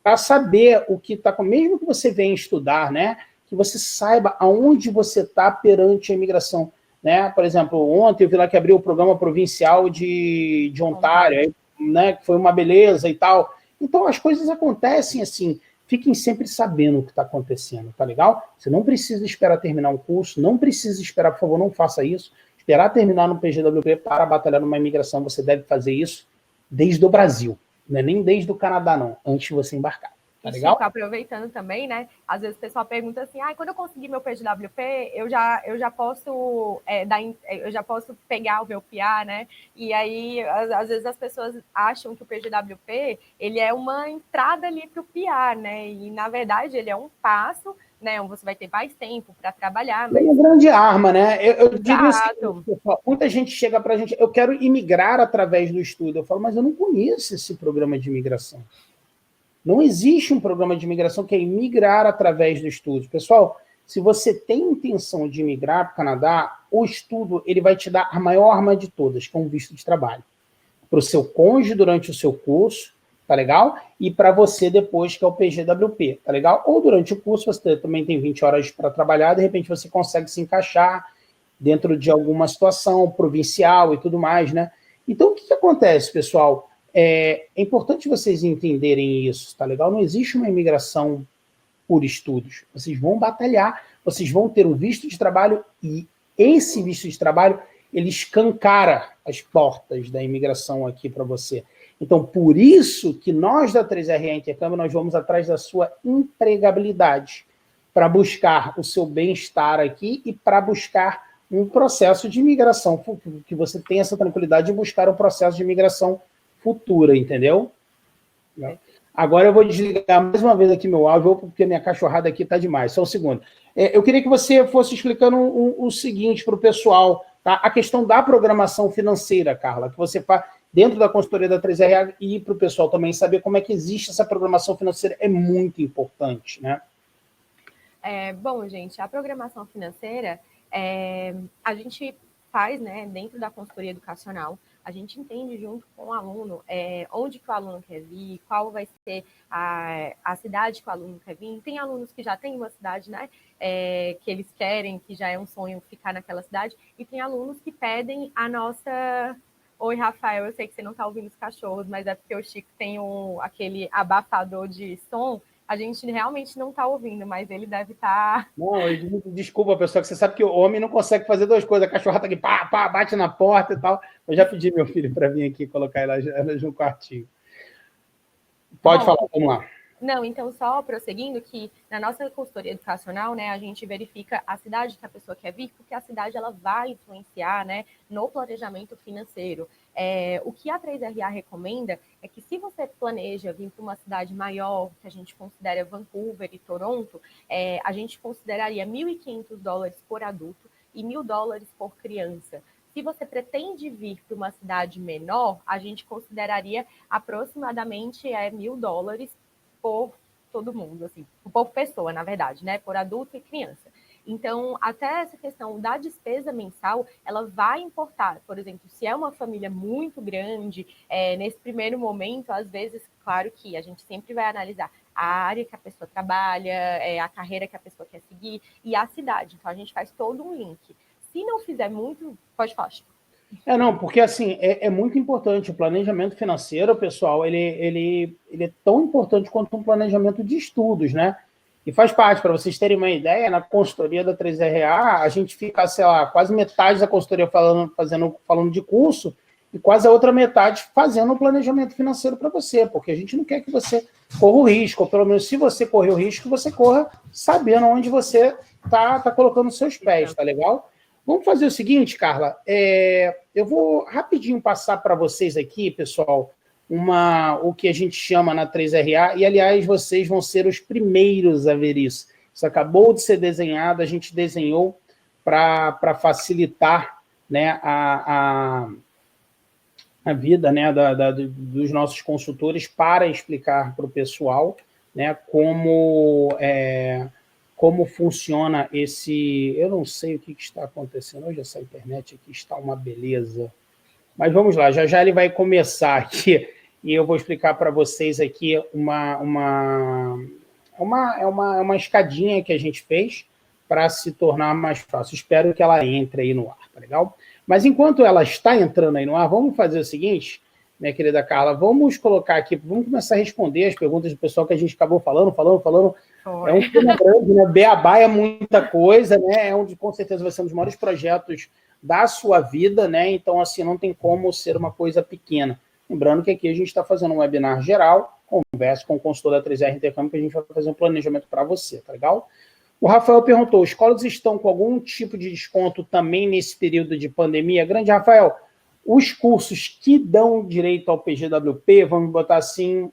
para saber o que está, mesmo que você venha estudar, né, que você saiba aonde você está perante a imigração, né, por exemplo, ontem eu vi lá que abriu o programa provincial de Ontário, né, que foi uma beleza e tal, então as coisas acontecem assim. Fiquem sempre sabendo o que está acontecendo, tá legal? Você não precisa esperar terminar um curso, não precisa esperar, por favor, não faça isso. Esperar terminar no PGWP para batalhar numa imigração, você deve fazer isso desde o Brasil, não é nem desde o Canadá, não, antes de você embarcar. Tá legal? Chico, aproveitando também, né? Às vezes o pessoal pergunta assim, quando eu conseguir meu PGWP, eu já posso eu já posso pegar o meu PR, né? E aí, às vezes as pessoas acham que o PGWP, ele é uma entrada ali para o PR, né? E, na verdade, ele é um passo, né? Você vai ter mais tempo para trabalhar. Mas... é uma grande arma, né? Eu digo assim, pessoal, muita gente chega para a gente, eu quero imigrar através do estudo. Eu falo, mas eu não conheço esse programa de imigração. Não existe um programa de imigração que é imigrar através do estudo. Pessoal, se você tem intenção de migrar para o Canadá, o estudo ele vai te dar a maior arma de todas, que é um visto de trabalho. Para o seu cônjuge durante o seu curso, tá legal? E para você depois, que é o PGWP, tá legal? Ou durante o curso, você também tem 20 horas para trabalhar, de repente você consegue se encaixar dentro de alguma situação provincial e tudo mais, né? Então, o que acontece, pessoal? É importante vocês entenderem isso, tá legal? Não existe uma imigração por estudos. Vocês vão batalhar, vocês vão ter um visto de trabalho e esse visto de trabalho, ele escancara as portas da imigração aqui para você. Então, por isso que nós da 3RA Intercâmbio, nós vamos atrás da sua empregabilidade, para buscar o seu bem-estar aqui e para buscar um processo de imigração, que você tenha essa tranquilidade de buscar um processo de imigração futura, entendeu? Agora eu vou desligar mais uma vez aqui meu áudio, porque minha cachorrada aqui está demais. Só um segundo. Eu queria que você fosse explicando o seguinte para o pessoal, tá? A questão da programação financeira, Carla, que você faz dentro da consultoria da 3RA e para o pessoal também saber como é que existe essa programação financeira é muito importante, né? Bom, gente, a programação financeira a gente faz, né, dentro da consultoria educacional. A gente entende junto com o aluno onde que o aluno quer vir, qual vai ser a cidade que o aluno quer vir. Tem alunos que já têm uma cidade, né, que eles querem, que já é um sonho ficar naquela cidade, e tem alunos que pedem a nossa... Oi, Rafael, eu sei que você não está ouvindo os cachorros, mas é porque o Chico tem aquele abafador de som. A gente realmente não está ouvindo, mas ele deve estar... Não, desculpa, pessoal, que você sabe que o homem não consegue fazer duas coisas. A cachorra tá aqui, pá, pá, bate na porta e tal. Eu já pedi meu filho para vir aqui colocar ela no quartinho. Pode falar, vamos lá. Não, então, só prosseguindo, que na nossa consultoria educacional, né, a gente verifica a cidade que a pessoa quer vir, porque a cidade ela vai influenciar, né, no planejamento financeiro. O que a 3RA recomenda é que, se você planeja vir para uma cidade maior, que a gente considera Vancouver e Toronto, a gente consideraria $1.500 por adulto e $1.000 por criança. Se você pretende vir para uma cidade menor, a gente consideraria aproximadamente $1.000 por todo mundo, assim, por pessoa, na verdade, né? Por adulto e criança. Então, até essa questão da despesa mensal, ela vai importar. Por exemplo, se é uma família muito grande, nesse primeiro momento, às vezes, claro que a gente sempre vai analisar a área que a pessoa trabalha, a carreira que a pessoa quer seguir e a cidade. Então, a gente faz todo um link. Se não fizer muito, pode falar, Chico. Não, porque assim, é muito importante. O planejamento financeiro, pessoal, ele é tão importante quanto um planejamento de estudos, né? E faz parte, para vocês terem uma ideia, na consultoria da 3RA, a gente fica, sei lá, quase metade da consultoria falando de curso e quase a outra metade fazendo o planejamento financeiro para você, porque a gente não quer que você corra o risco, ou pelo menos se você correr o risco, você corra sabendo onde você tá colocando os seus pés, tá legal? Vamos fazer o seguinte, Carla, eu vou rapidinho passar para vocês aqui, pessoal, o que a gente chama na 3RA, e, aliás, vocês vão ser os primeiros a ver isso. Isso acabou de ser desenhado, a gente desenhou para facilitar, né, a vida, né, dos nossos consultores, para explicar para o pessoal, né, como funciona esse... Eu não sei o que está acontecendo. Hoje essa internet aqui está uma beleza. Mas vamos lá, já ele vai começar aqui e eu vou explicar para vocês aqui uma escadinha que a gente fez para se tornar mais fácil. Espero que ela entre aí no ar, tá legal? Mas enquanto ela está entrando aí no ar, vamos fazer o seguinte, minha querida Carla, vamos colocar aqui, vamos começar a responder as perguntas do pessoal que a gente acabou falando. É um tema grande, né? Beabá é muita coisa, né? Com certeza vai ser um dos maiores projetos da sua vida, né? Então, assim, não tem como ser uma coisa pequena. Lembrando que aqui a gente está fazendo um webinar geral, conversa com o consultor da 3R Intercâmbio, que a gente vai fazer um planejamento para você, tá legal? O Rafael perguntou, escolas estão com algum tipo de desconto também nesse período de pandemia? Grande Rafael, os cursos que dão direito ao PGWP, vamos botar assim,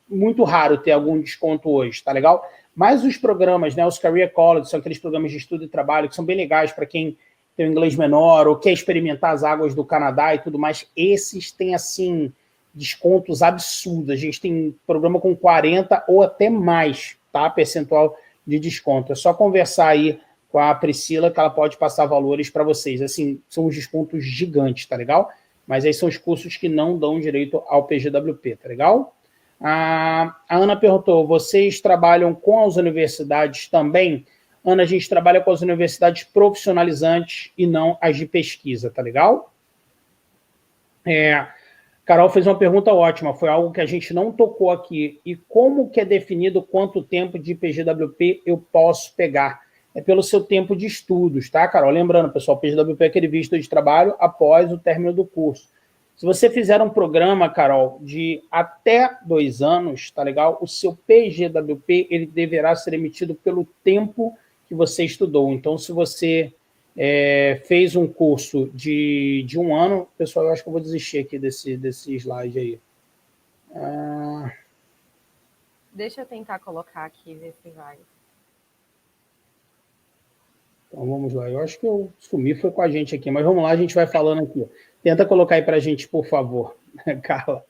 muito raro ter algum desconto hoje, tá legal? Mas os programas, né, os Career College, são aqueles programas de estudo e trabalho que são bem legais para quem tem um inglês menor ou quer experimentar as águas do Canadá e tudo mais. Esses têm, assim, descontos absurdos. A gente tem programa com 40% ou até mais, tá? Percentual de desconto. É só conversar aí com a Priscila que ela pode passar valores para vocês. Assim, são uns descontos gigantes, tá legal? Mas aí são os cursos que não dão direito ao PGWP, tá legal? A Ana perguntou, vocês trabalham com as universidades também? Ana, a gente trabalha com as universidades profissionalizantes e não as de pesquisa, tá legal? Carol fez uma pergunta ótima, foi algo que a gente não tocou aqui. E como que é definido quanto tempo de PGWP eu posso pegar? É pelo seu tempo de estudos, tá, Carol? Lembrando, pessoal, PGWP é aquele visto de trabalho após o término do curso. Se você fizer um programa, Carol, de até 2 anos, tá legal? O seu PGWP, ele deverá ser emitido pelo tempo que você estudou. Então, se você fez um curso de 1 ano, pessoal, eu acho que eu vou desistir aqui desse slide aí. Deixa eu tentar colocar aqui, ver se vai. Então, vamos lá. Eu acho que eu sumi, foi com a gente aqui, mas vamos lá, a gente vai falando aqui. Tenta colocar aí para a gente, por favor, Carla.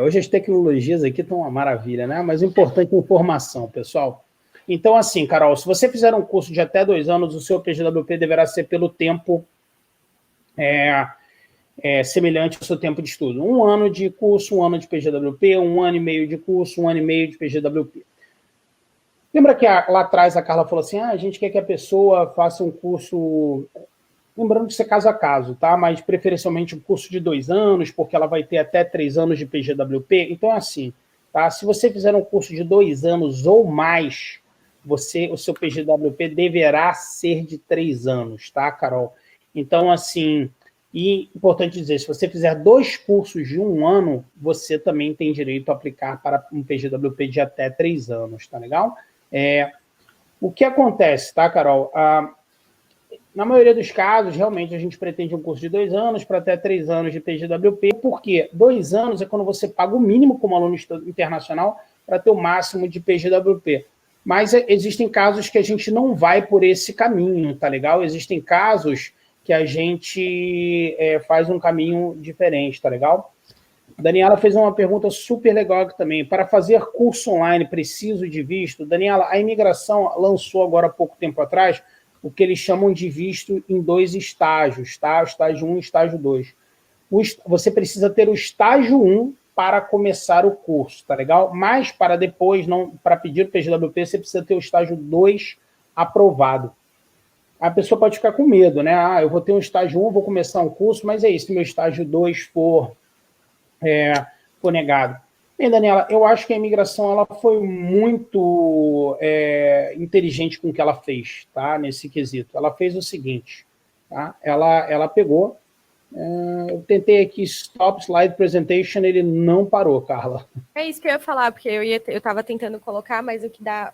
Hoje as tecnologias aqui estão uma maravilha, né? Mas o importante é a informação, pessoal. Então, assim, Carol, se você fizer um curso de até 2 anos, o seu PGWP deverá ser pelo tempo semelhante ao seu tempo de estudo. 1 ano de curso, 1 ano de PGWP, 1 ano e meio de curso, 1 ano e meio de PGWP. Lembra que lá atrás a Carla falou assim, a gente quer que a pessoa faça um curso... Lembrando que isso é caso a caso, tá? Mas preferencialmente um curso de 2 anos, porque ela vai ter até 3 anos de PGWP. Então é assim, tá? Se você fizer um curso de 2 anos ou mais, o seu PGWP deverá ser de 3 anos, tá, Carol? Então, assim, e importante dizer, se você fizer 2 cursos de 1 ano, você também tem direito a aplicar para um PGWP de até 3 anos, tá legal? O que acontece, tá, Carol? Na maioria dos casos, realmente, a gente pretende um curso de 2 anos para até 3 anos de PGWP, porque 2 anos é quando você paga o mínimo como aluno internacional para ter o máximo de PGWP. Mas existem casos que a gente não vai por esse caminho, tá legal? Existem casos que a gente faz um caminho diferente, tá legal? A Daniela fez uma pergunta super legal aqui também. Para fazer curso online, preciso de visto? Daniela, a imigração lançou agora há pouco tempo atrás o que eles chamam de visto em 2 estágios, tá? O estágio 1 e o estágio 2. Você precisa ter o estágio 1 para começar o curso, tá legal? Mas para depois, para pedir o PGWP, você precisa ter o estágio 2 aprovado. A pessoa pode ficar com medo, né? Eu vou ter um estágio 1, vou começar um curso, mas é isso, se meu estágio 2 for negado. Bem, Daniela, eu acho que a imigração ela foi muito inteligente com o que ela fez, tá? Nesse quesito. Ela fez o seguinte, tá? Ela pegou, eu tentei aqui stop slide presentation, ele não parou, Carla. É isso que eu ia falar, porque eu estava tentando colocar, mas o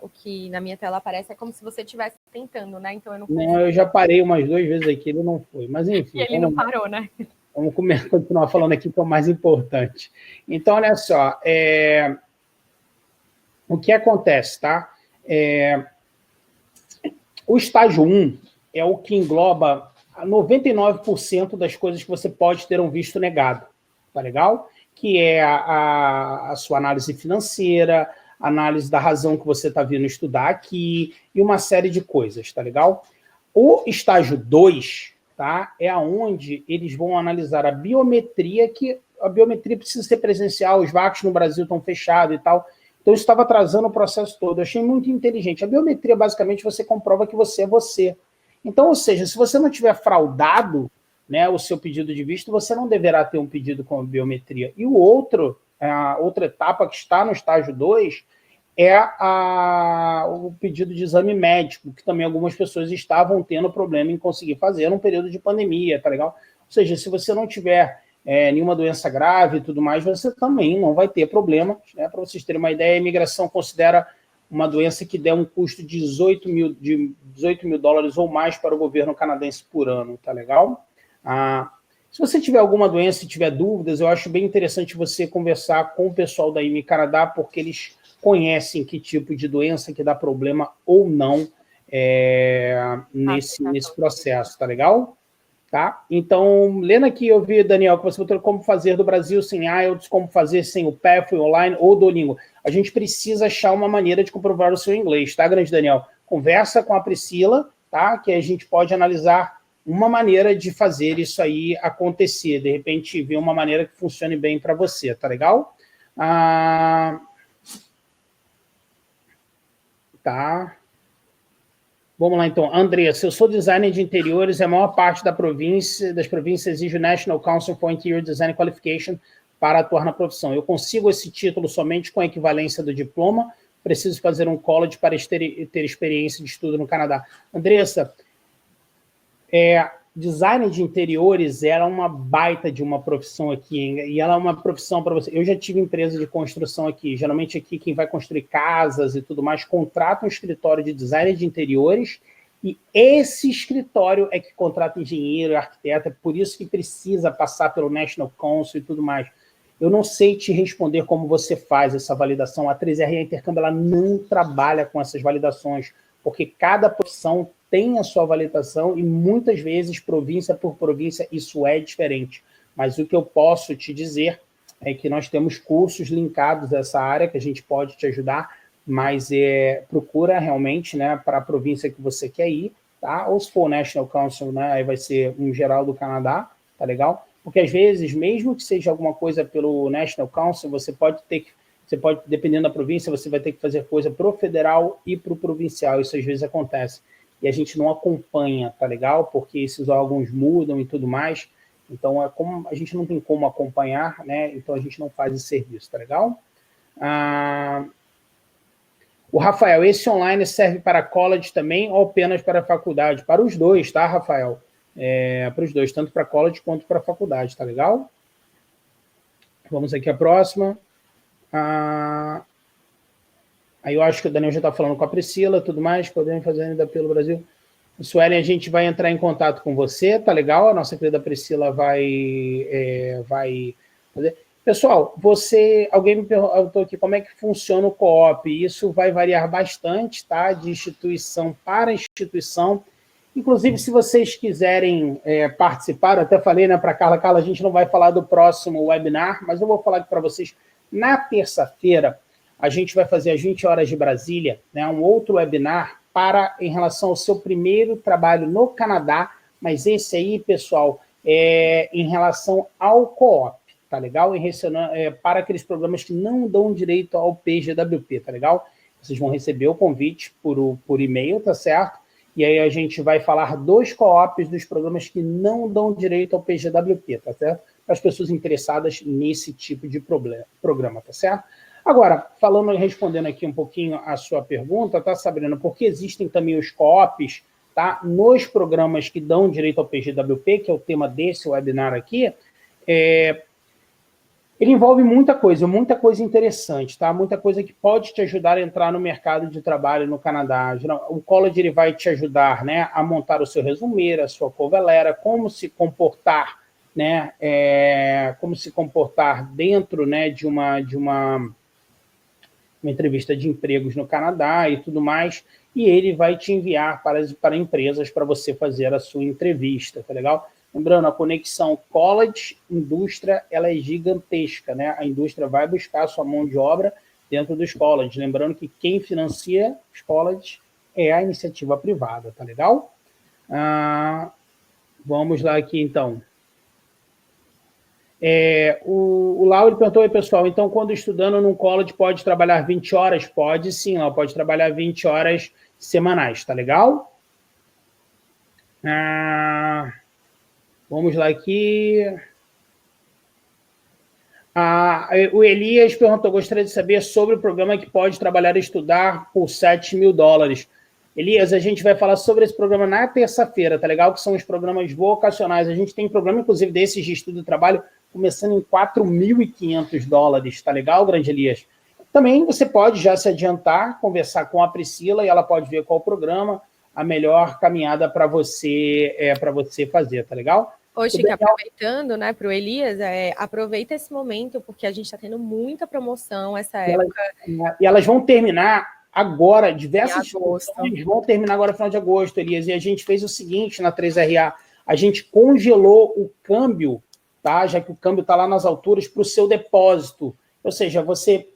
que na minha tela aparece é como se você estivesse tentando, né? Então eu não consegui. Não, eu já parei umas 2 vezes aqui, ele não foi. Mas enfim. E ele não parou, né? Vamos continuar falando aqui que é o mais importante. Então, olha só, o que acontece, tá? O estágio 1 é o que engloba 99% das coisas que você pode ter um visto negado, tá legal? Que é a sua análise financeira, análise da razão que você está vindo estudar aqui e uma série de coisas, tá legal? O estágio 2, tá, é onde eles vão analisar a biometria, que a biometria precisa ser presencial, os VACs no Brasil estão fechados e tal. Então, isso estava atrasando o processo todo. Eu achei muito inteligente. A biometria, basicamente, você comprova que você é você. Então, ou seja, se você não tiver fraudado, né, o seu pedido de visto, você não deverá ter um pedido com biometria. E a outra etapa que está no estágio 2 é o pedido de exame médico, que também algumas pessoas estavam tendo problema em conseguir fazer num período de pandemia, tá legal? Ou seja, se você não tiver nenhuma doença grave e tudo mais, você também não vai ter problema, né? Para vocês terem uma ideia, a imigração considera uma doença que der um custo de 18 mil dólares ou mais para o governo canadense por ano, tá legal? Se você tiver alguma doença e tiver dúvidas, eu acho bem interessante você conversar com o pessoal da IMI Canadá, porque eles conhecem que tipo de doença que dá problema ou não nesse processo, tá legal? Tá? Então, lendo aqui, eu vi, Daniel, que você botou como fazer do Brasil sem IELTS, como fazer sem o Pathway Online ou Duolingo. A gente precisa achar uma maneira de comprovar o seu inglês, tá, grande Daniel? Conversa com a Priscila, tá? Que a gente pode analisar uma maneira de fazer isso aí acontecer. De repente, ver uma maneira que funcione bem para você, tá legal? Tá. Vamos lá, então. Andressa, eu sou designer de interiores e a maior parte das províncias exige o National Council for Interior Design Qualification para atuar na profissão. Eu consigo esse título somente com a equivalência do diploma, preciso fazer um college para ter experiência de estudo no Canadá. Andressa, design de interiores era uma baita de uma profissão aqui, hein? E ela é uma profissão para você. Eu já tive empresa de construção aqui. Geralmente aqui quem vai construir casas e tudo mais contrata um escritório de design de interiores e esse escritório é que contrata engenheiro, arquiteto. É por isso que precisa passar pelo National Council e tudo mais. Eu não sei te responder como você faz essa validação. A 3RA Intercâmbio ela não trabalha com essas validações, porque cada profissão tem a sua validação e muitas vezes, província por província, isso é diferente. Mas o que eu posso te dizer é que nós temos cursos linkados a essa área que a gente pode te ajudar, mas procura realmente, né, para a província que você quer ir, tá? Ou se for o National Council, né, aí vai ser um geral do Canadá, tá legal? Porque às vezes, mesmo que seja alguma coisa pelo National Council, você pode, dependendo da província, você vai ter que fazer coisa para o federal e para o provincial, isso às vezes acontece. E a gente não acompanha, tá legal? Porque esses órgãos mudam e tudo mais. Então, como a gente não tem como acompanhar, né? Então, a gente não faz esse serviço, tá legal? O Rafael, esse online serve para college também ou apenas para faculdade? Para os dois, tá, Rafael? Para os dois, tanto para college quanto para faculdade, tá legal? Vamos aqui à próxima. Aí eu acho que o Daniel já está falando com a Priscila, tudo mais, podemos fazer ainda pelo Brasil. Suelen, a gente vai entrar em contato com você, tá legal? A nossa querida Priscila vai fazer. Pessoal, alguém me perguntou aqui como é que funciona o co-op. Isso vai variar bastante, tá? De instituição para instituição. Inclusive, se vocês quiserem participar, eu até falei, né, para a Carla, a gente não vai falar do próximo webinar, mas eu vou falar aqui para vocês. Na terça-feira, a gente vai fazer às 20 horas de Brasília, né, um outro webinar em relação ao seu primeiro trabalho no Canadá, mas esse aí, pessoal, em relação ao co-op, tá legal? Para aqueles programas que não dão direito ao PGWP, tá legal? Vocês vão receber o convite por e-mail, tá certo? E aí a gente vai falar dos co-ops dos programas que não dão direito ao PGWP, tá certo? Para as pessoas interessadas nesse tipo de programa, tá certo? Agora, respondendo aqui um pouquinho a sua pergunta, tá, Sabrina? Porque existem também os co-ops, tá? Nos programas que dão direito ao PGWP, que é o tema desse webinar aqui, ele envolve muita coisa interessante, tá? Muita coisa que pode te ajudar a entrar no mercado de trabalho no Canadá. O college ele vai te ajudar, né, a montar o seu resumê, a sua cover letter, como se comportar, né? Como se comportar dentro, né, de uma entrevista de empregos no Canadá e tudo mais, e ele vai te enviar para empresas para você fazer a sua entrevista, tá legal? Lembrando, a conexão college-indústria, ela é gigantesca, né? A indústria vai buscar a sua mão de obra dentro dos colleges. Lembrando que quem financia os colleges é a iniciativa privada, tá legal? Vamos lá aqui, então. O Lauro perguntou aí, pessoal, então quando estudando num college pode trabalhar 20 horas? Pode sim, ela pode trabalhar 20 horas semanais, tá legal? Vamos lá aqui. O Elias perguntou, gostaria de saber sobre o programa que pode trabalhar e estudar por $7.000. Elias, a gente vai falar sobre esse programa na terça-feira, tá legal? Que são os programas vocacionais. A gente tem programa, inclusive, desses de estudo e trabalho, começando em $4.500, tá legal, grande Elias? Também você pode já se adiantar, conversar com a Priscila e ela pode ver qual o programa, a melhor caminhada para você fazer, tá legal? Chico, aproveitando, né, para o Elias, aproveita esse momento, porque a gente está tendo muita promoção essa época. E elas vão terminar agora, diversas instituições vão terminar agora no final de agosto, Elias, e a gente fez o seguinte na 3RA, a gente congelou o câmbio, tá? Já que o câmbio está lá nas alturas, para o seu depósito. Ou seja,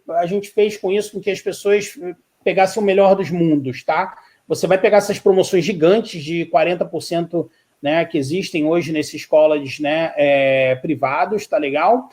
a gente fez com isso com que as pessoas pegassem o melhor dos mundos, tá? Você vai pegar essas promoções gigantes de 40%, né, que existem hoje nesses colleges, né, privados, tá legal?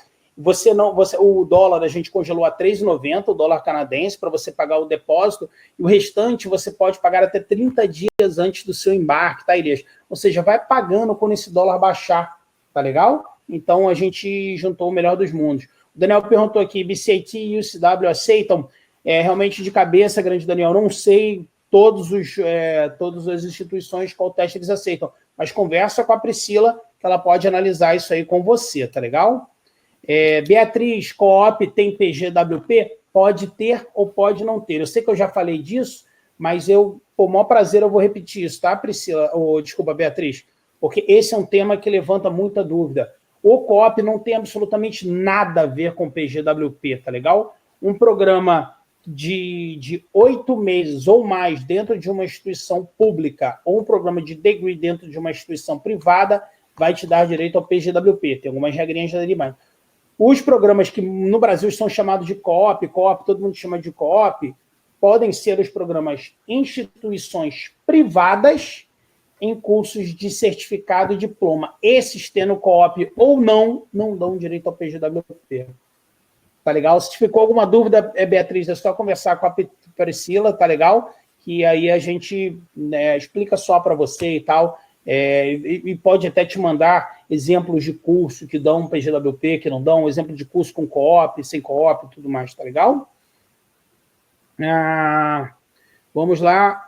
O dólar a gente congelou a 3,90, o dólar canadense, para você pagar o depósito, e o restante você pode pagar até 30 dias antes do seu embarque, tá, Elias? Ou seja, vai pagando quando esse dólar baixar, tá legal? Então a gente juntou o melhor dos mundos. O Daniel perguntou aqui, BCIT e UCW aceitam? Realmente de cabeça, grande Daniel, não sei todas as instituições qual teste eles aceitam, mas conversa com a Priscila, que ela pode analisar isso aí com você, tá legal? Beatriz, Co-op tem PGWP? Pode ter ou pode não ter. Eu sei que eu já falei disso, mas por maior prazer, eu vou repetir isso, tá, Priscila? Desculpa, Beatriz, porque esse é um tema que levanta muita dúvida. O Co-op não tem absolutamente nada a ver com PGWP, tá legal? Um programa de 8 meses ou mais dentro de uma instituição pública ou um programa de degree dentro de uma instituição privada vai te dar direito ao PGWP. Tem algumas regrinhas ali, mas os programas que no Brasil são chamados de Co-op, todo mundo chama de Co-op, podem ser os programas instituições privadas em cursos de certificado e diploma. Esses tendo Co-op ou não dão direito ao PGWP. Tá legal? Se ficou alguma dúvida, Beatriz, é só conversar com a Priscila, tá legal? Que aí a gente explica só para você e tal. E pode até te mandar exemplos de curso que dão PGWP, que não dão, exemplo de curso com Co-op, sem Co-op e tudo mais, tá legal? Vamos lá.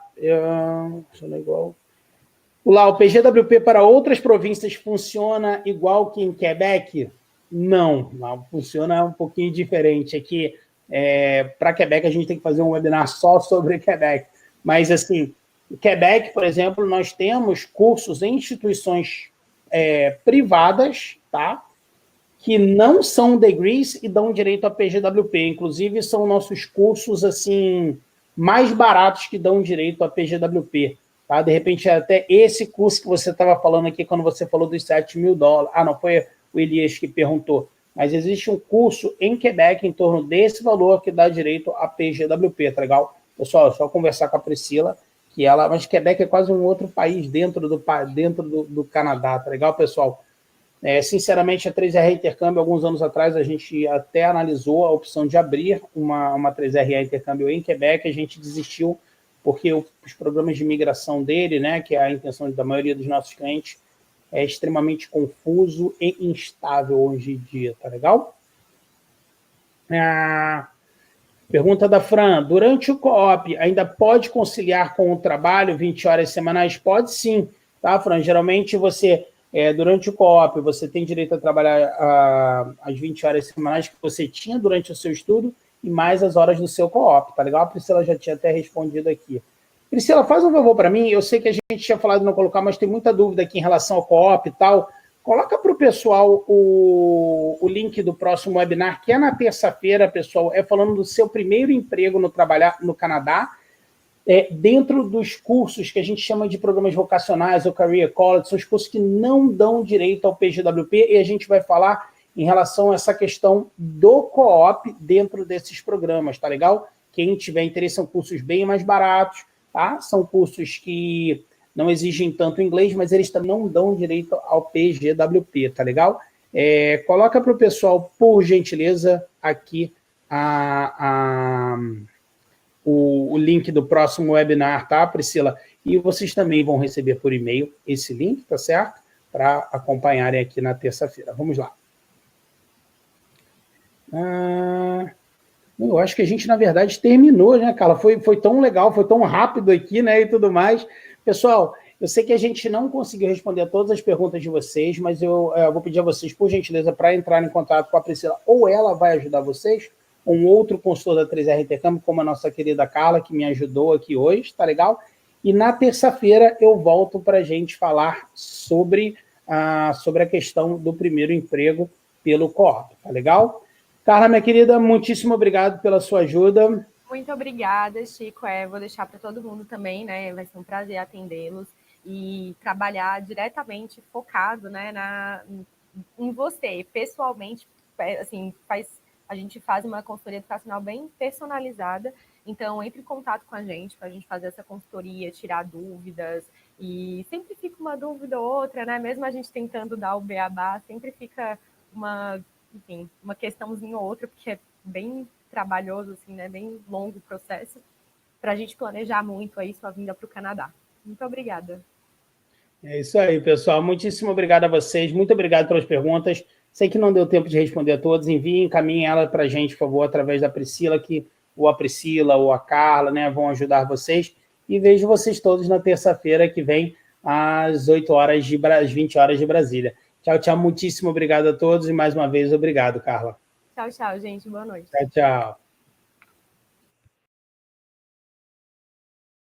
O PGWP para outras províncias funciona igual que em Quebec? Não, funciona um pouquinho diferente. Aqui, para Quebec, a gente tem que fazer um webinar só sobre Quebec. Mas, assim, Quebec, por exemplo, nós temos cursos em instituições privadas, tá? Que não são degrees e dão direito a PGWP. Inclusive, são nossos cursos assim mais baratos que dão direito a PGWP. Tá? De repente, até esse curso que você estava falando aqui, quando você falou dos $7.000. Não foi o Elias que perguntou. Mas existe um curso em Quebec em torno desse valor que dá direito a PGWP, tá legal? Pessoal, é só conversar com a Priscila, mas Quebec é quase um outro país dentro do Canadá, tá legal, pessoal? Sinceramente, a 3RA Intercâmbio, alguns anos atrás, a gente até analisou a opção de abrir uma 3RA Intercâmbio em Quebec, a gente desistiu, porque os programas de imigração dele, né, que é a intenção da maioria dos nossos clientes, é extremamente confuso e instável hoje em dia, tá legal? Pergunta da Fran, durante o Co-op, ainda pode conciliar com o trabalho 20 horas semanais? Pode sim, tá, Fran? Geralmente você, durante o Co-op, você tem direito a trabalhar as 20 horas semanais que você tinha durante o seu estudo e mais as horas do seu Co-op, tá legal? A Priscila já tinha até respondido aqui. Priscila, faz um favor para mim, eu sei que a gente tinha falado de não colocar, mas tem muita dúvida aqui em relação ao Co-op e tal. Coloca para o pessoal o link do próximo webinar, que é na terça-feira, pessoal, falando do seu primeiro emprego no Canadá, dentro dos cursos que a gente chama de programas vocacionais ou Career College, são os cursos que não dão direito ao PGWP, e a gente vai falar em relação a essa questão do Co-op dentro desses programas, tá legal? Quem tiver interesse, são cursos bem mais baratos, tá? São cursos que não exigem tanto inglês, mas eles também não dão direito ao PGWP, tá legal? Coloca para o pessoal, por gentileza, aqui o link do próximo webinar, tá, Priscila? E vocês também vão receber por e-mail esse link, tá certo? Para acompanharem aqui na terça-feira. Vamos lá. Eu acho que a gente, na verdade, terminou, né, Carla? Foi tão legal, foi tão rápido aqui, né, e tudo mais. Pessoal, eu sei que a gente não conseguiu responder a todas as perguntas de vocês, mas eu vou pedir a vocês, por gentileza, para entrar em contato com a Priscila, ou ela vai ajudar vocês, ou um outro consultor da 3R Intercâmbio, como a nossa querida Carla, que me ajudou aqui hoje, tá legal? E na terça-feira eu volto para a gente falar sobre a questão do primeiro emprego pelo Co-op, tá legal? Carla, minha querida, muitíssimo obrigado pela sua ajuda. Muito obrigada, Chico. Vou deixar para todo mundo também, né? Vai ser um prazer atendê-los. e trabalhar diretamente focado, né, em você, pessoalmente, assim, a gente faz uma consultoria educacional bem personalizada, então entre em contato com a gente para a gente fazer essa consultoria, tirar dúvidas, e sempre fica uma dúvida ou outra, né, mesmo a gente tentando dar o beabá, sempre fica enfim, uma questãozinha ou outra, porque é bem trabalhoso, assim, né, bem longo o processo, para a gente planejar muito aí sua vinda para o Canadá. Muito obrigada. É isso aí, pessoal. Muitíssimo obrigado a vocês. Muito obrigado pelas perguntas. Sei que não deu tempo de responder a todos. Enviem, encaminhem ela para a gente, por favor, através da Priscila, ou a Priscila ou a Carla, né, vão ajudar vocês. E vejo vocês todos na terça-feira que vem, às 20 horas de Brasília. Tchau, tchau. Muitíssimo obrigado a todos e mais uma vez obrigado, Carla. Tchau, tchau, gente. Boa noite. Tchau, tchau.